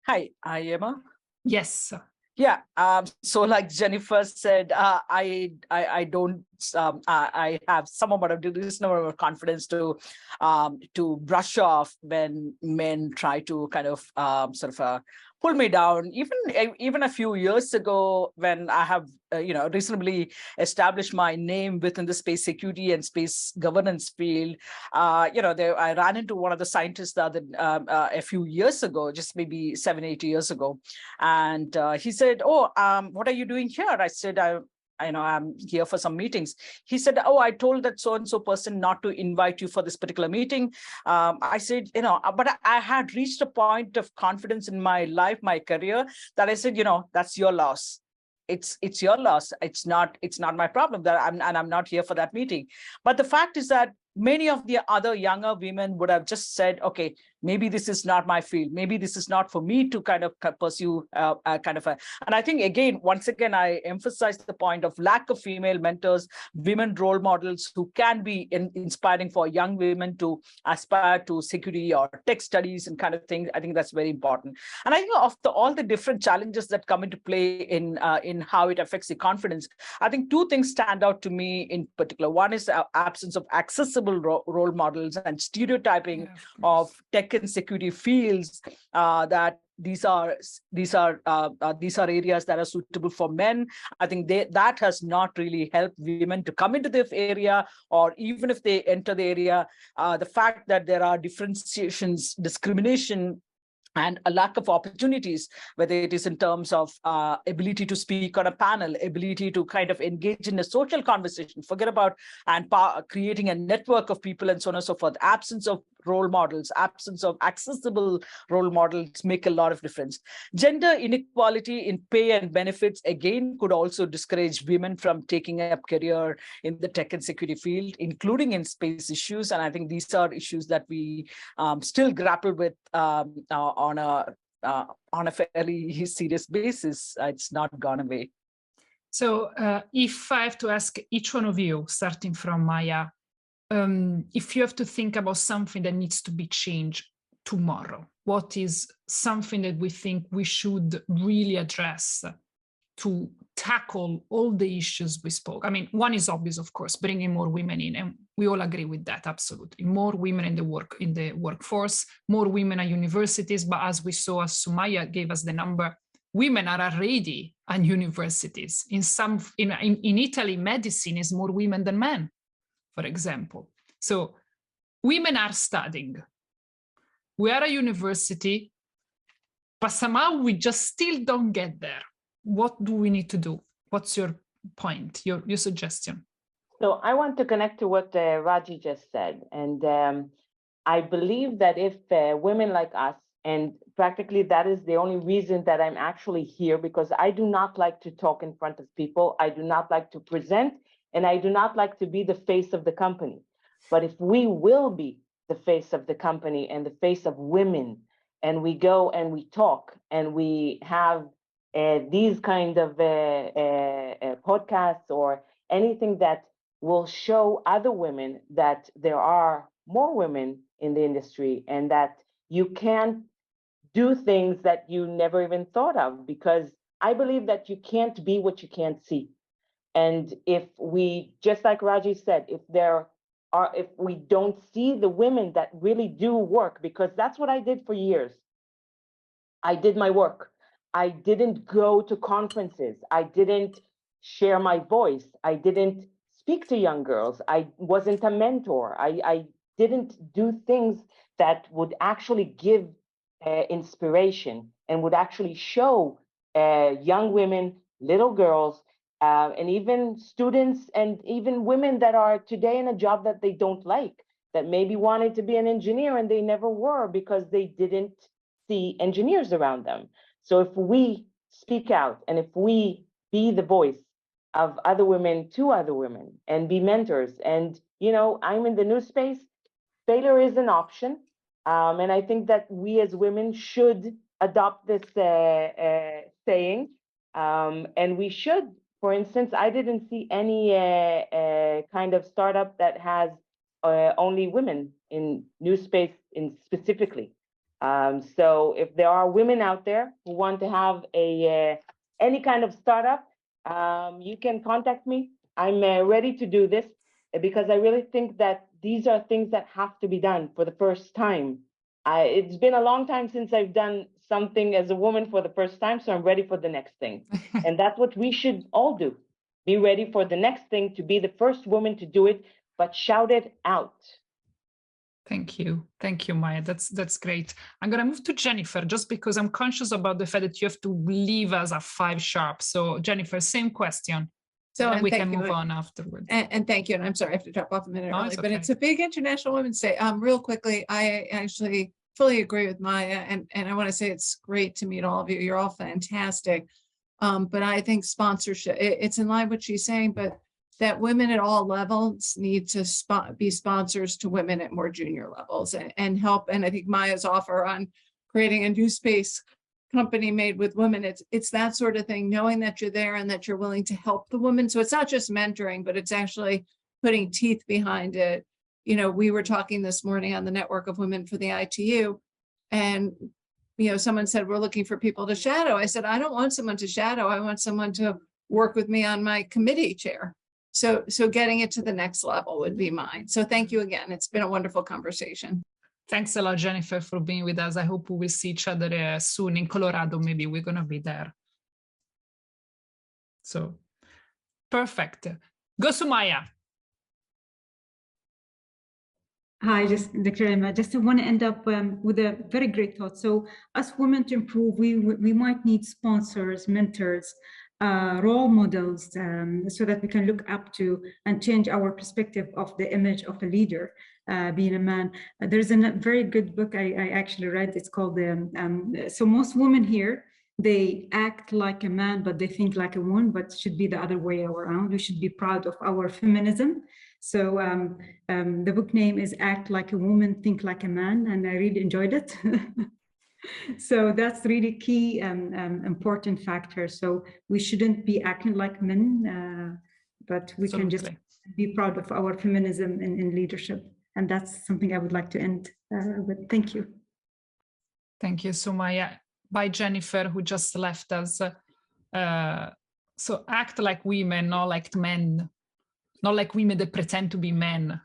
Hi, Emma. Yes. Yeah. So like Jennifer said, I don't. I have some amount of reasonable amount of confidence to brush off when men try to kind of pull me down. Even a few years ago, when I have reasonably established my name within the space security and space governance field, I ran into one of the scientists a few years ago, just maybe 7-8 years ago, and he said, "Oh, what are you doing here?" I said, I'm here for some meetings. He said, "Oh, I told that so-and-so person not to invite you for this particular meeting." I said, but I had reached a point of confidence in my life, my career, that I said, that's your loss. It's your loss. It's not my problem that I'm not here for that meeting. But the fact is that many of the other younger women would have just said, okay, maybe this is not my field. Maybe this is not for me to kind of pursue and I think, once again, I emphasize the point of lack of female mentors, women role models who can be inspiring for young women to aspire to security or tech studies and kind of things. I think that's very important. And I think of all the different challenges that come into play in how it affects the confidence, I think two things stand out to me in particular. One is the absence of accessible role models and stereotyping of tech and security fields, that these are areas that are suitable for men. I think that has not really helped women to come into this area, or even if they enter the area, the fact that there are differentiations, discrimination, and a lack of opportunities, whether it is in terms of ability to speak on a panel, ability to kind of engage in a social conversation, forget about creating a network of people and so on and so forth. Absence of role models, absence of accessible role models make a lot of difference. Gender inequality in pay and benefits, again, could also discourage women from taking up career in the tech and security field, including in space issues. And I think these are issues that we still grapple with on a fairly serious basis. It's not gone away. So if I have to ask each one of you, starting from Maya, if you have to think about something that needs to be changed tomorrow, what is something that we think we should really address to tackle all the issues we spoke? I mean, one is obvious, of course, bringing more women in, and we all agree with that, absolutely. More women in the workforce, more women at universities, but as we saw, as Sumaya gave us the number, women are already at universities. In Italy, medicine is more women than men, for example. So women are studying. We are a university, but somehow we just still don't get there. What do we need to do? What's your point, your suggestion? So I want to connect to what Raji just said. And I believe that if women like us, and practically that is the only reason that I'm actually here, because I do not like to talk in front of people. I do not like to present, and I do not like to be the face of the company. But if we will be the face of the company and the face of women, and we go and we talk and we have these kind of podcasts or anything that will show other women that there are more women in the industry and that you can do things that you never even thought of, because I believe that you can't be what you can't see. And if we, just like Raji said, if we don't see the women that really do work, because that's what I did for years. I did my work. I didn't go to conferences. I didn't share my voice. I didn't speak to young girls. I wasn't a mentor. I didn't do things that would actually give inspiration and would actually show young women, little girls, and even students and even women that are today in a job that they don't like, that maybe wanted to be an engineer and they never were because they didn't see engineers around them. So if we speak out and if we be the voice of other women to other women and be mentors, and I'm in the new space, failure is an option. And I think that we as women should adopt this saying. And we should, for instance, I didn't see any kind of startup that has only women in new space specifically. So if there are women out there who want to have any kind of startup, you can contact me. I'm ready to do this because I really think that these are things that have to be done for the first time. It's been a long time since I've done something as a woman for the first time, so I'm ready for the next thing. And that's what we should all do. Be ready for the next thing, to be the first woman to do it, but shout it out. Thank you, Maya. That's great. I'm gonna move to Jennifer just because I'm conscious about the fact that you have to leave us at 5 sharp. So Jennifer, same question. So we can move on afterwards. And thank you. And I'm sorry, I have to drop off a minute early, but okay. it's a big International Women's Day. Real quickly, I actually fully agree with Maya, and I want to say it's great to meet all of you. You're all fantastic. But I think sponsorship, it's in line with what she's saying, but that women at all levels need to be sponsors to women at more junior levels and help. And I think Maya's offer on creating a new space company made with women, it's that sort of thing, knowing that you're there and that you're willing to help the woman. So it's not just mentoring, but it's actually putting teeth behind it. We were talking this morning on the Network of Women for the ITU, and someone said, we're looking for people to shadow. I said, I don't want someone to shadow. I want someone to work with me on my committee chair. So getting it to the next level would be mine. So thank you again. It's been a wonderful conversation. Thanks a lot, Jennifer, for being with us. I hope we will see each other soon in Colorado. Maybe we're going to be there. So, perfect. Go, Sumaya. Hi, Dr. Emma. Just want to end up with a very great thought. So as women to improve, we might need sponsors, mentors, role models, so that we can look up to and change our perspective of the image of a leader, being a man. There's a very good book I actually read. It's called so most women here, they act like a man, but they think like a woman, but it should be the other way around. We should be proud of our feminism. So the book name is Act Like a Woman, Think Like a Man, and I really enjoyed it. So that's really key important factor. So we shouldn't be acting like men, but we can just be proud of our feminism in leadership. And that's something I would like to end with. Thank you. Thank you, Sumaya. By Jennifer, who just left us. So act like women, not like men, not like women that pretend to be men.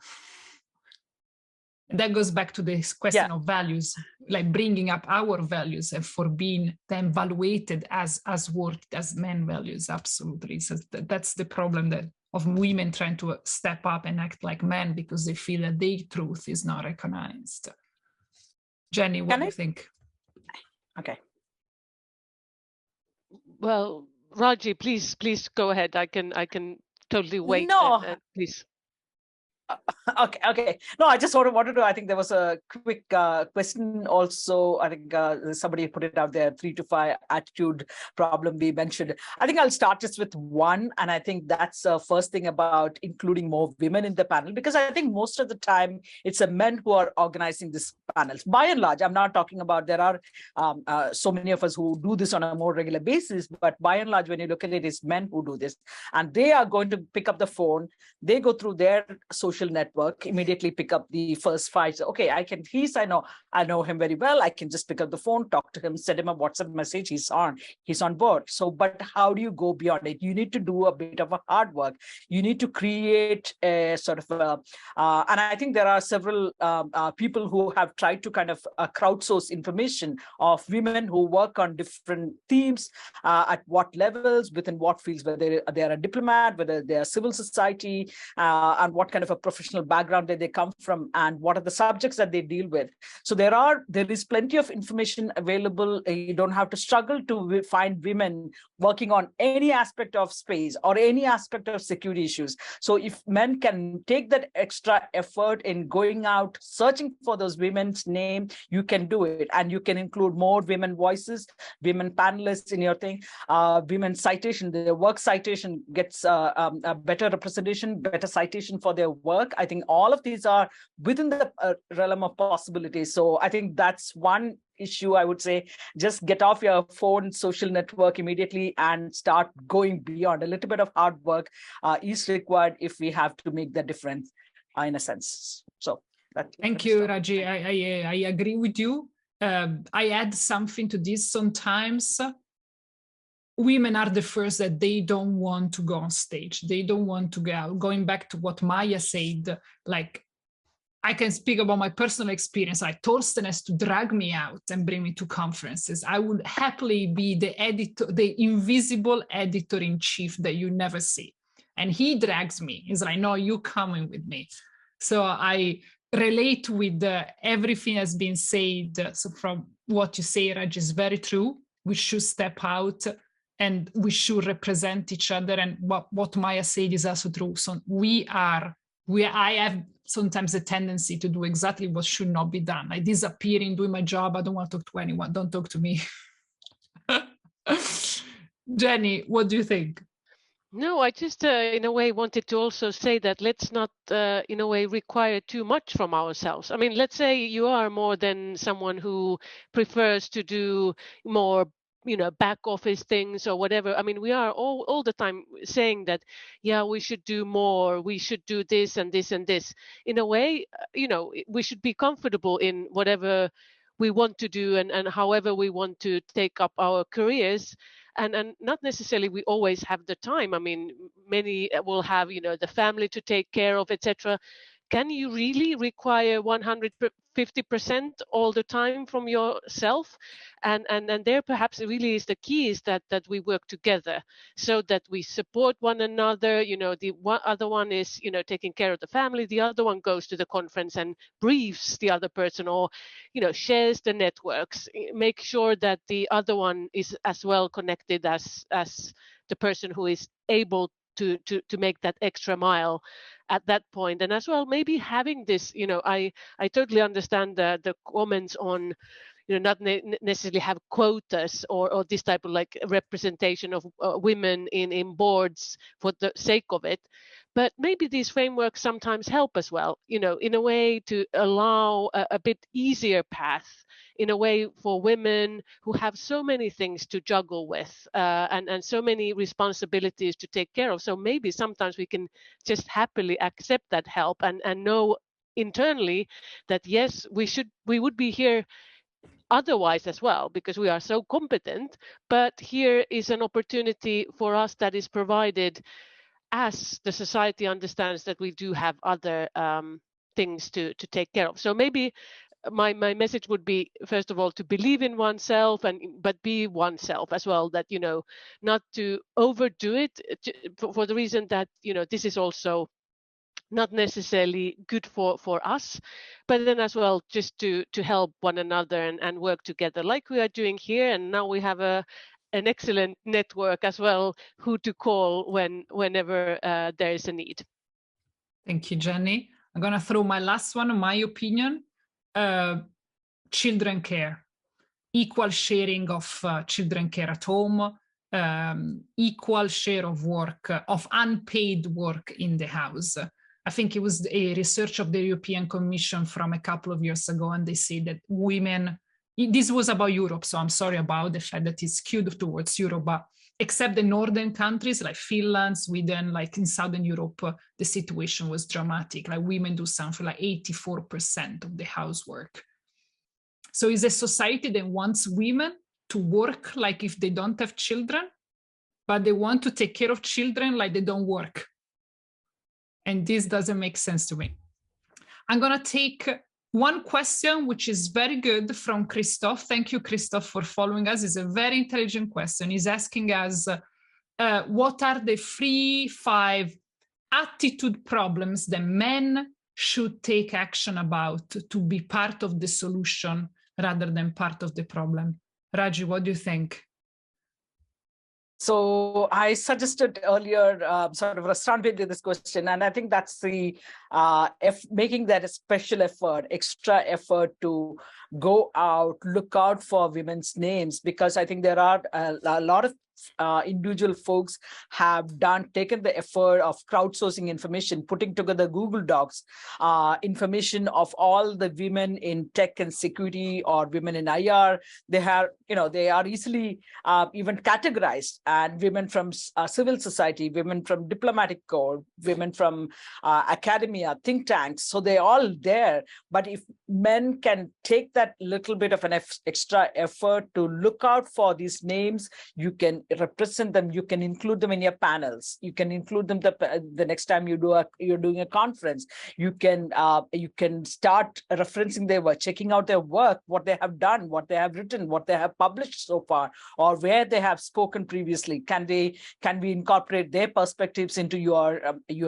That goes back to this question of values, like bringing up our values and for being then evaluated as worth as men values. Absolutely. So that's the problem of women trying to step up and act like men because they feel that their truth is not recognized. Jenny, what do you think? Okay. Well, Raji, please go ahead. I can totally wait. No. Please. Okay. No, I just wanted to, I think there was a quick question also. I think somebody put it out there, 3 to 5 attitude problem we mentioned. I think I'll start just with one. And I think that's the first thing about including more women in the panel, because I think most of the time it's the men who are organizing these panels. By and large, I'm not talking about, there are so many of us who do this on a more regular basis, but by and large, when you look at it, it's men who do this. And they are going to pick up the phone. They go through their social network, immediately pick up the first 5. So, okay, I know him very well. I can just pick up the phone, talk to him, send him a WhatsApp message. He's on board. So, but how do you go beyond it? You need to do a bit of a hard work. You need to create a sort of, and I think there are several people who have tried to kind of crowdsource information of women who work on different themes, at what levels, within what fields, whether they are a diplomat, whether they are civil society, and what kind of a professional background that they come from and what are the subjects that they deal with. So there is plenty of information available. You don't have to struggle to find women working on any aspect of space or any aspect of security issues. So if men can take that extra effort in going out, searching for those women's name, you can do it. And you can include more women voices, women panelists in your thing, women citation, their work citation gets a better representation, better citation for their work. I think all of these are within the realm of possibilities. So I think that's one issue. I would say just get off your phone, social network immediately and start going beyond. A little bit of hard work is required if we have to make the difference in a sense. So thank you, Raji. I agree with you. I add something to this. Sometimes women are the first that they don't want to go on stage. They don't want to go out. Going back to what Maya said, like, I can speak about my personal experience. Like, Torsten has to drag me out and bring me to conferences. I would happily be the editor, the invisible editor-in-chief that you never see. And he drags me. He's like, no, you coming with me. So I relate with everything that's been said. So from what you say, Raj, is very true. We should step out and we should represent each other. And what Maya said is also true. So I have sometimes a tendency to do exactly what should not be done. I disappear in doing my job. I don't want to talk to anyone. Don't talk to me. Jenny, what do you think? No, I just, in a way, wanted to also say that let's not, in a way, require too much from ourselves. I mean, let's say you are more than someone who prefers to do more, back office things or whatever. I mean, we are all the time saying that, yeah, we should do more, we should do this and this and this. In a way, we should be comfortable in whatever we want to do and however we want to take up our careers. And not necessarily we always have the time. I mean, many will have, the family to take care of, etc. Can you really require 150% all the time from yourself? And there perhaps it really is the key is that we work together so that we support one another. The other one is, taking care of the family. The other one goes to the conference and briefs the other person or, shares the networks. Make sure that the other one is as well connected as the person who is able to make that extra mile at that point. And as well, maybe having this, I totally understand the comments on, not necessarily have quotas or this type of like representation of women in boards for the sake of it. But maybe these frameworks sometimes help as well, in a way to allow a bit easier path in a way for women who have so many things to juggle with and so many responsibilities to take care of. So maybe sometimes we can just happily accept that help and know internally that, yes, we would be here otherwise as well, because we are so competent, but here is an opportunity for us that is provided as the society understands that we do have other things to take care of. So maybe my message would be, first of all, to believe in oneself but be oneself as well, that, not to overdo it for the reason that, this is also not necessarily good for us, but then as well just to help one another and work together like we are doing here. And now we have an excellent network as well, who to call whenever there is a need. Thank you, Jenny. I'm going to throw my last one, my opinion. Children care, equal sharing of children care at home, equal share of work, of unpaid work in the house. I think it was a research of the European Commission from a couple of years ago, and they say that women, this was about Europe, so I'm sorry about the fact that it's skewed towards Europe, but except the northern countries like Finland, Sweden, like in Southern Europe, the situation was dramatic. Like women do something like 84% of the housework. So it's a society that wants women to work like if they don't have children, but they want to take care of children like they don't work. And this doesn't make sense to me. I'm going to take one question, which is very good, from Christoph. Thank you, Christoph, for following us. It's a very intelligent question. He's asking us, what are the 3-5 attitude problems that men should take action about to be part of the solution rather than part of the problem? Raji, what do you think? So I suggested earlier, sort of responding to this question, and I think that's the making that a special effort, extra effort to go out, look out for women's names, because I think there are a lot of individual folks have taken the effort of crowdsourcing information, putting together Google Docs, information of all the women in tech and security or women in IR. They are easily even categorized, and women from civil society, women from diplomatic corps, women from academia, think tanks. So they're all there. But if men can take that little bit of an extra effort to look out for these names, you can represent them, you can include them in your panels, you can include them the next time you're doing a conference. You can start referencing their work, checking out their work, what they have done, what they have written, what they have published so far, or where they have spoken previously. Can we incorporate their perspectives into your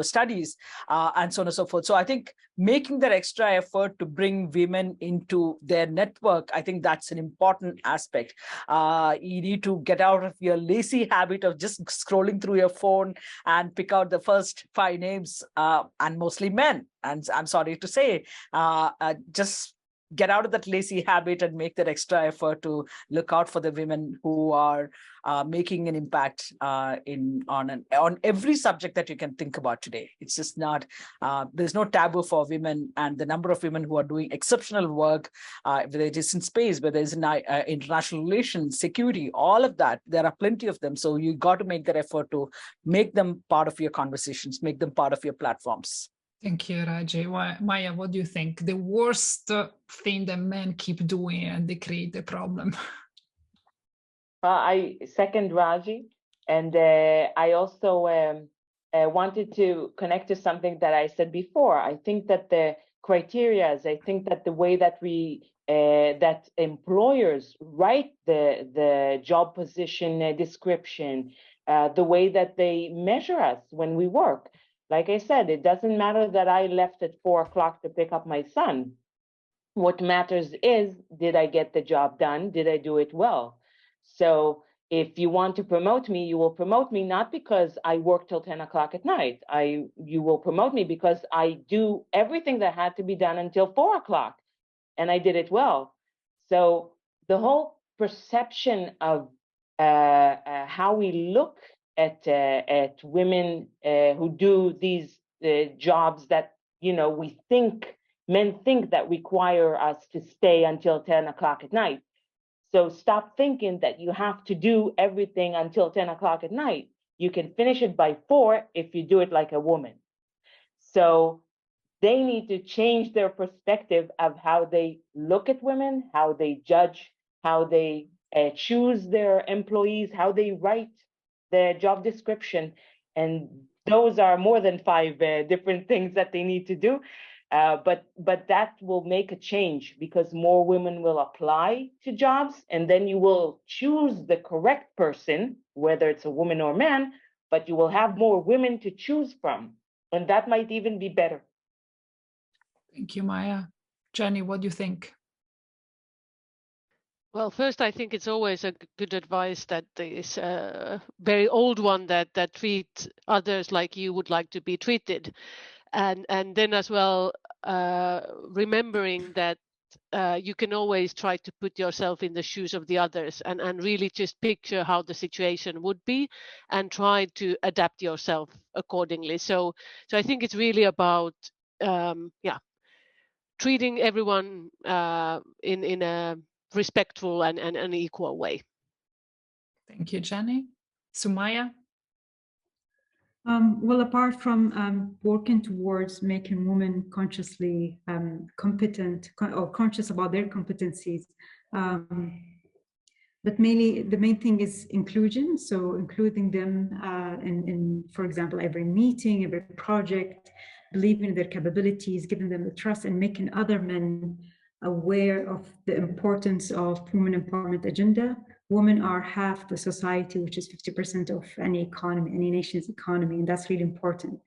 studies, and so on and so forth. So I think making that extra effort to bring women into their network, I think that's an important aspect. You need to get out of your lazy habit of just scrolling through your phone and pick out the first 5 names, and mostly men. And I'm sorry to say, just get out of that lazy habit and make that extra effort to look out for the women who are making an impact on every subject that you can think about today. It's just not, there's no taboo for women, and the number of women who are doing exceptional work, whether it is in space, whether it's in international relations, security, all of that, there are plenty of them. So you got to make that effort to make them part of your conversations, make them part of your platforms. Thank you, Raji. Maya, what do you think? The worst thing that men keep doing and they create the problem? I second Raji. And I also wanted to connect to something that I said before. I think that the criteria, I think that the way that that employers write the job position description, the way that they measure us when we work. Like I said, it doesn't matter that I left at 4 o'clock to pick up my son. What matters is, did I get the job done? Did I do it well? So if you want to promote me, you will promote me not because I work till 10 o'clock at night. You will promote me because I do everything that had to be done until 4 o'clock, and I did it well. So the whole perception of how we look at women who do these jobs that, men think that require us to stay until 10 o'clock at night. So stop thinking that you have to do everything until 10 o'clock at night. You can finish it by 4 if you do it like a woman. So they need to change their perspective of how they look at women, how they judge, how they choose their employees, how they write the job description. And those are more than 5 different things that they need to do. But that will make a change, because more women will apply to jobs, and then you will choose the correct person, whether it's a woman or man, but you will have more women to choose from. And that might even be better. Thank you, Maya. Jenni, what do you think? Well, first, I think it's always a good advice that is a very old one, that treat others like you would like to be treated. And then as well, remembering that you can always try to put yourself in the shoes of the others, and really just picture how the situation would be and try to adapt yourself accordingly. So I think it's really about treating everyone in a respectful and an equal way. Thank you, Jenni. Sumaya? Well, apart from working towards making women consciously competent or conscious about their competencies, but mainly the main thing is inclusion. So including them in, for example, every meeting, every project, believing in their capabilities, giving them the trust, and making other men aware of the importance of women empowerment agenda, women are half the society, which is 50% of any economy, any nation's economy, and that's really important.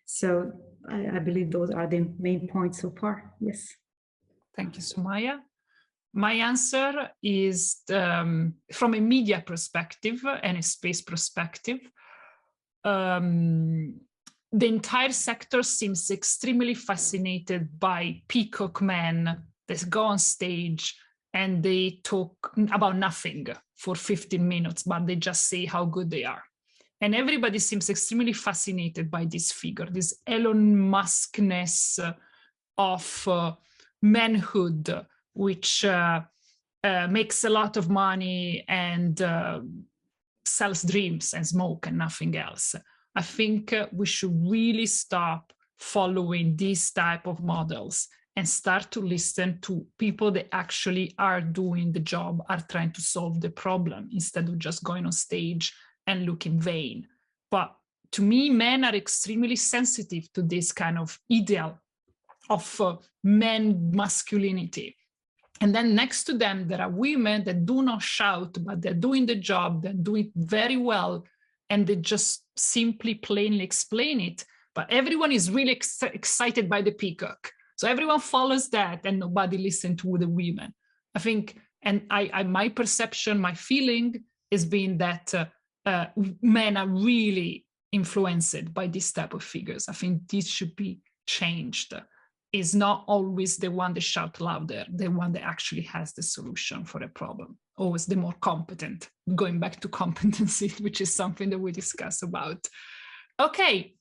So I believe those are the main points so far. Yes. Thank you, Sumaya. My answer is from a media perspective and a space perspective. The entire sector seems extremely fascinated by peacock men that go on stage and they talk about nothing for 15 minutes, but they just say how good they are. And everybody seems extremely fascinated by this figure, this Elon Musk-ness of manhood, which makes a lot of money and sells dreams and smoke and nothing else. I think we should really stop following these type of models and start to listen to people that actually are doing the job, are trying to solve the problem, instead of just going on stage and looking vain. But to me, men are extremely sensitive to this kind of ideal of men masculinity. And then next to them, there are women that do not shout, but they're doing the job, they're doing it very well, and they just simply plainly explain it. But everyone is really excited by the peacock. So everyone follows that and nobody listens to the women. I think, and my perception, my feeling has been that men are really influenced by this type of figures. I think this should be changed. Is not always the one that shout louder, the one that actually has the solution for a problem. Always the more competent, going back to competency, which is something that we discuss about. Okay,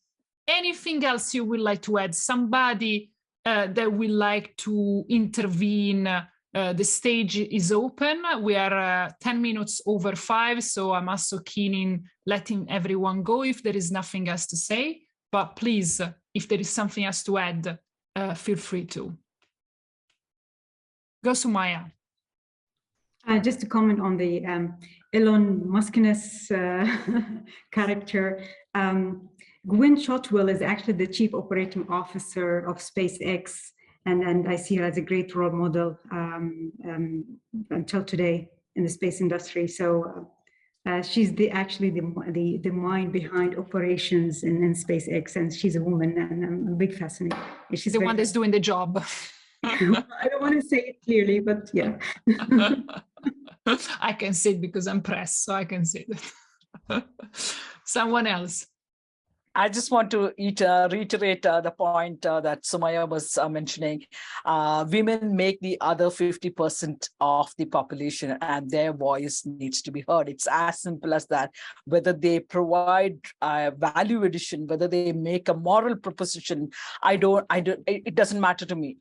anything else you would like to add? Somebody that would like to intervene? The stage is open. We are 10 minutes over 5, so I'm also keen in letting everyone go if there is nothing else to say. But please, if there is something else to add, feel free to. Go, Sumaya. Just to comment on the Elon Musk-ness character, Gwynne Shotwell is actually the Chief Operating Officer of SpaceX, and I see her as a great role model until today in the space industry. So she's actually the mind behind operations in SpaceX, and she's a woman, and I'm a big fan. She's the one that's doing the job. I don't want to say it clearly, but yeah. I can say it because I'm press, so I can say that. Someone else. I just want to reiterate the point that Sumaya was mentioning. Women make the other 50% of the population, and their voice needs to be heard. It's as simple as that. Whether they provide value addition, whether they make a moral proposition, it doesn't matter to me.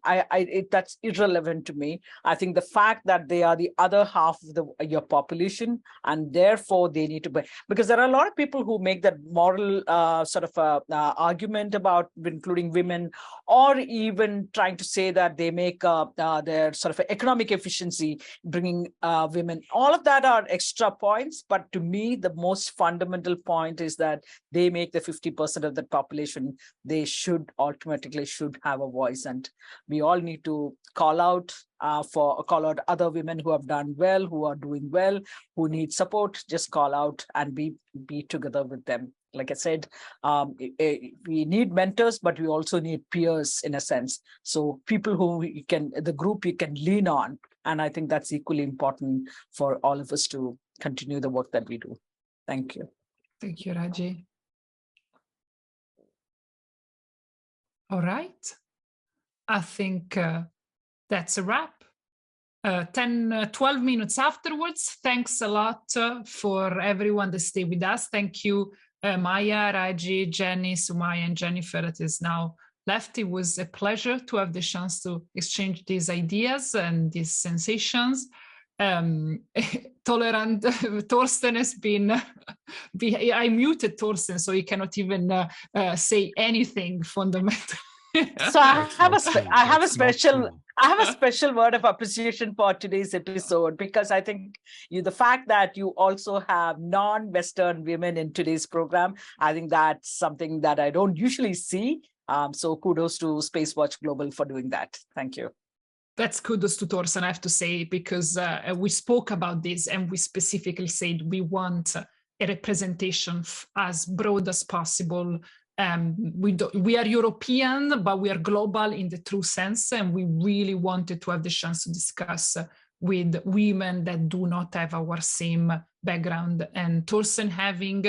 That's irrelevant to me. I think the fact that they are the other half of your population, and therefore they need to be, because there are a lot of people who make that moral sort of argument about including women, or even trying to say that they make their sort of economic efficiency, bringing women. All of that are extra points, but to me, the most fundamental point is that they make the 50% of the population. They should automatically have a voice, and we all need to call out other women who have done well, who are doing well, who need support. Just call out and be together with them. Like I said, we need mentors, but we also need peers in a sense. So people who the group you can lean on. And I think that's equally important for all of us to continue the work that we do. Thank you. Thank you, Raji. All right. I think that's a wrap. 12 minutes afterwards. Thanks a lot for everyone that stayed with us. Thank you, Maya, Raji, Jenni, Sumaya, and Jennifer that is now left. It was a pleasure to have the chance to exchange these ideas and these sensations. Tolerant Torsten has been, I muted Torsten, so he cannot even say anything fundamental. So I have a special word of appreciation for today's episode, because I think the fact that you also have non-Western women in today's program, I think that's something that I don't usually see. So kudos to SpaceWatch Global for doing that. Thank you. That's kudos to Torsten, I have to say, because we spoke about this and we specifically said we want a representation as broad as possible. We are European, but we are global in the true sense, and we really wanted to have the chance to discuss with women that do not have our same background. And Torsten having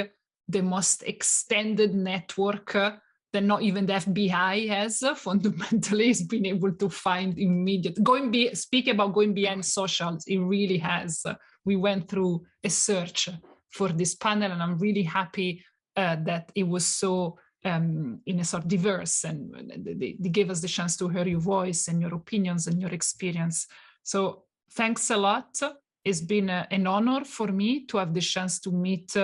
the most extended network that not even the FBI has, fundamentally, has been able to find immediate, speak about going beyond socials, it really has. We went through a search for this panel, and I'm really happy that it was so in a sort of diverse, and they gave us the chance to hear your voice and your opinions and your experience. So thanks a lot. It's been an honor for me to have the chance to meet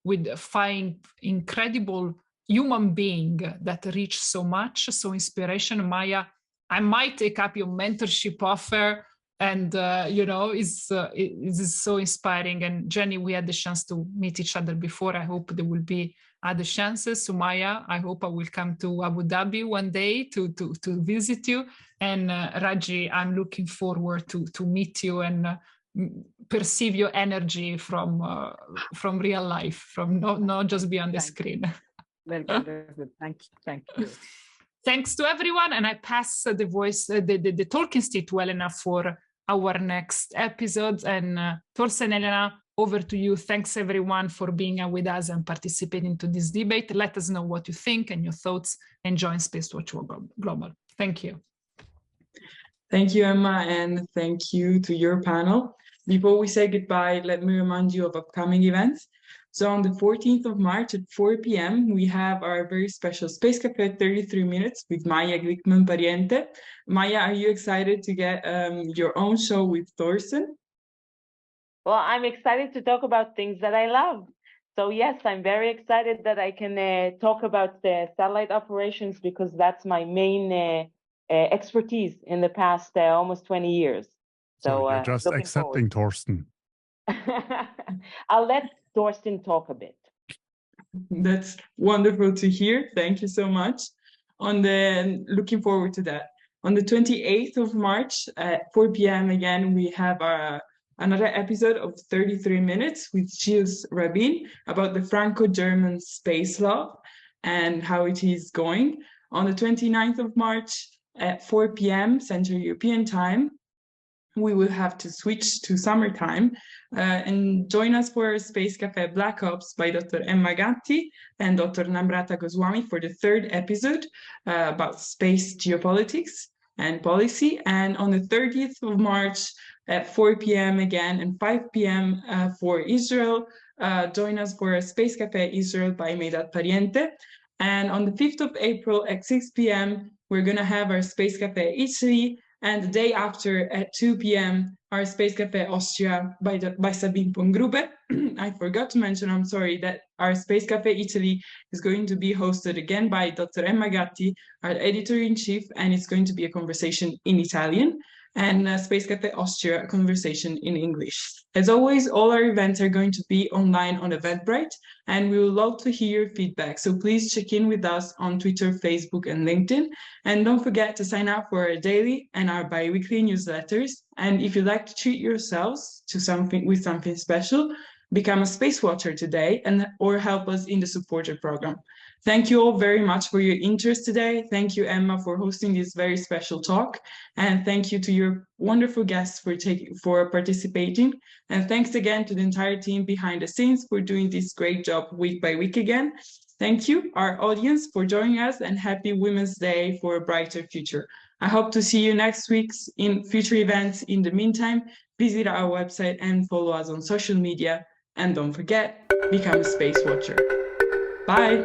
with 5 incredible human being that reach so much, so inspiration. Maya, I might take up your mentorship offer, and it is so inspiring. And Jenny, we had the chance to meet each other before. I hope there will be other chances. Sumaya, I hope I will come to Abu Dhabi one day to visit you. And Raji, I'm looking forward to meet you and perceive your energy from real life, from not just beyond the screen. Thank you. Thanks to everyone, and I pass the voice, the talking stick to Elena for our next episode. And Torsten, Elena, over to you. Thanks everyone for being with us and participating to this debate. Let us know what you think and your thoughts, and join SpaceWatch.Global. Thank you. Thank you, Emma, and thank you to your panel. Before we say goodbye, let me remind you of upcoming events. So on the 14th of March at 4 p.m., we have our very special Space Café 33 Minutes with Maya Glickman-Pariente. Maya, are you excited to get your own show with Torsten? Well, I'm excited to talk about things that I love. So yes, I'm very excited that I can talk about the satellite operations, because that's my main expertise in the past almost 20 years. So you're just accepting Torsten. I'll let Torsten talk a bit. That's wonderful to hear. Thank you so much. Looking forward to that. On the 28th of March at 4 p.m. again, we have another episode of 33 Minutes with Gilles Rabin about the Franco-German space law and how it is going. On the 29th of March at 4 p.m. Central European Time, we will have to switch to summertime and join us for Space Café Black Ops by Dr. Emma Gatti and Dr. Namrata Goswami for the 3rd episode about space geopolitics and policy. And on the 30th of March at 4 p.m. again and 5 p.m. For Israel, join us for Space Café Israel by Glickman-Pariente. And on the 5th of April at 6 p.m., we're going to have our Space Café Italy. And the day after at 2 p.m., our Space Café Austria by Sabine Pongruber. I forgot to mention, I'm sorry, that our Space Café Italy is going to be hosted again by Dr. Emma Gatti, our editor-in-chief, and it's going to be a conversation in Italian, and Space Café Austria, a conversation in English. As always, all our events are going to be online on Eventbrite, and we would love to hear your feedback. So please check in with us on Twitter, Facebook, and LinkedIn. And don't forget to sign up for our daily and our bi-weekly newsletters. And if you'd like to treat yourselves to something special, become a Space Watcher today or help us in the supporter program. Thank you all very much for your interest today. Thank you, Emma, for hosting this very special talk. And thank you to your wonderful guests for participating. And thanks again to the entire team behind the scenes for doing this great job week by week again. Thank you, our audience, for joining us, and happy Women's Day for a brighter future. I hope to see you next week in future events. In the meantime, visit our website and follow us on social media. And don't forget, become a Space Watcher. Bye.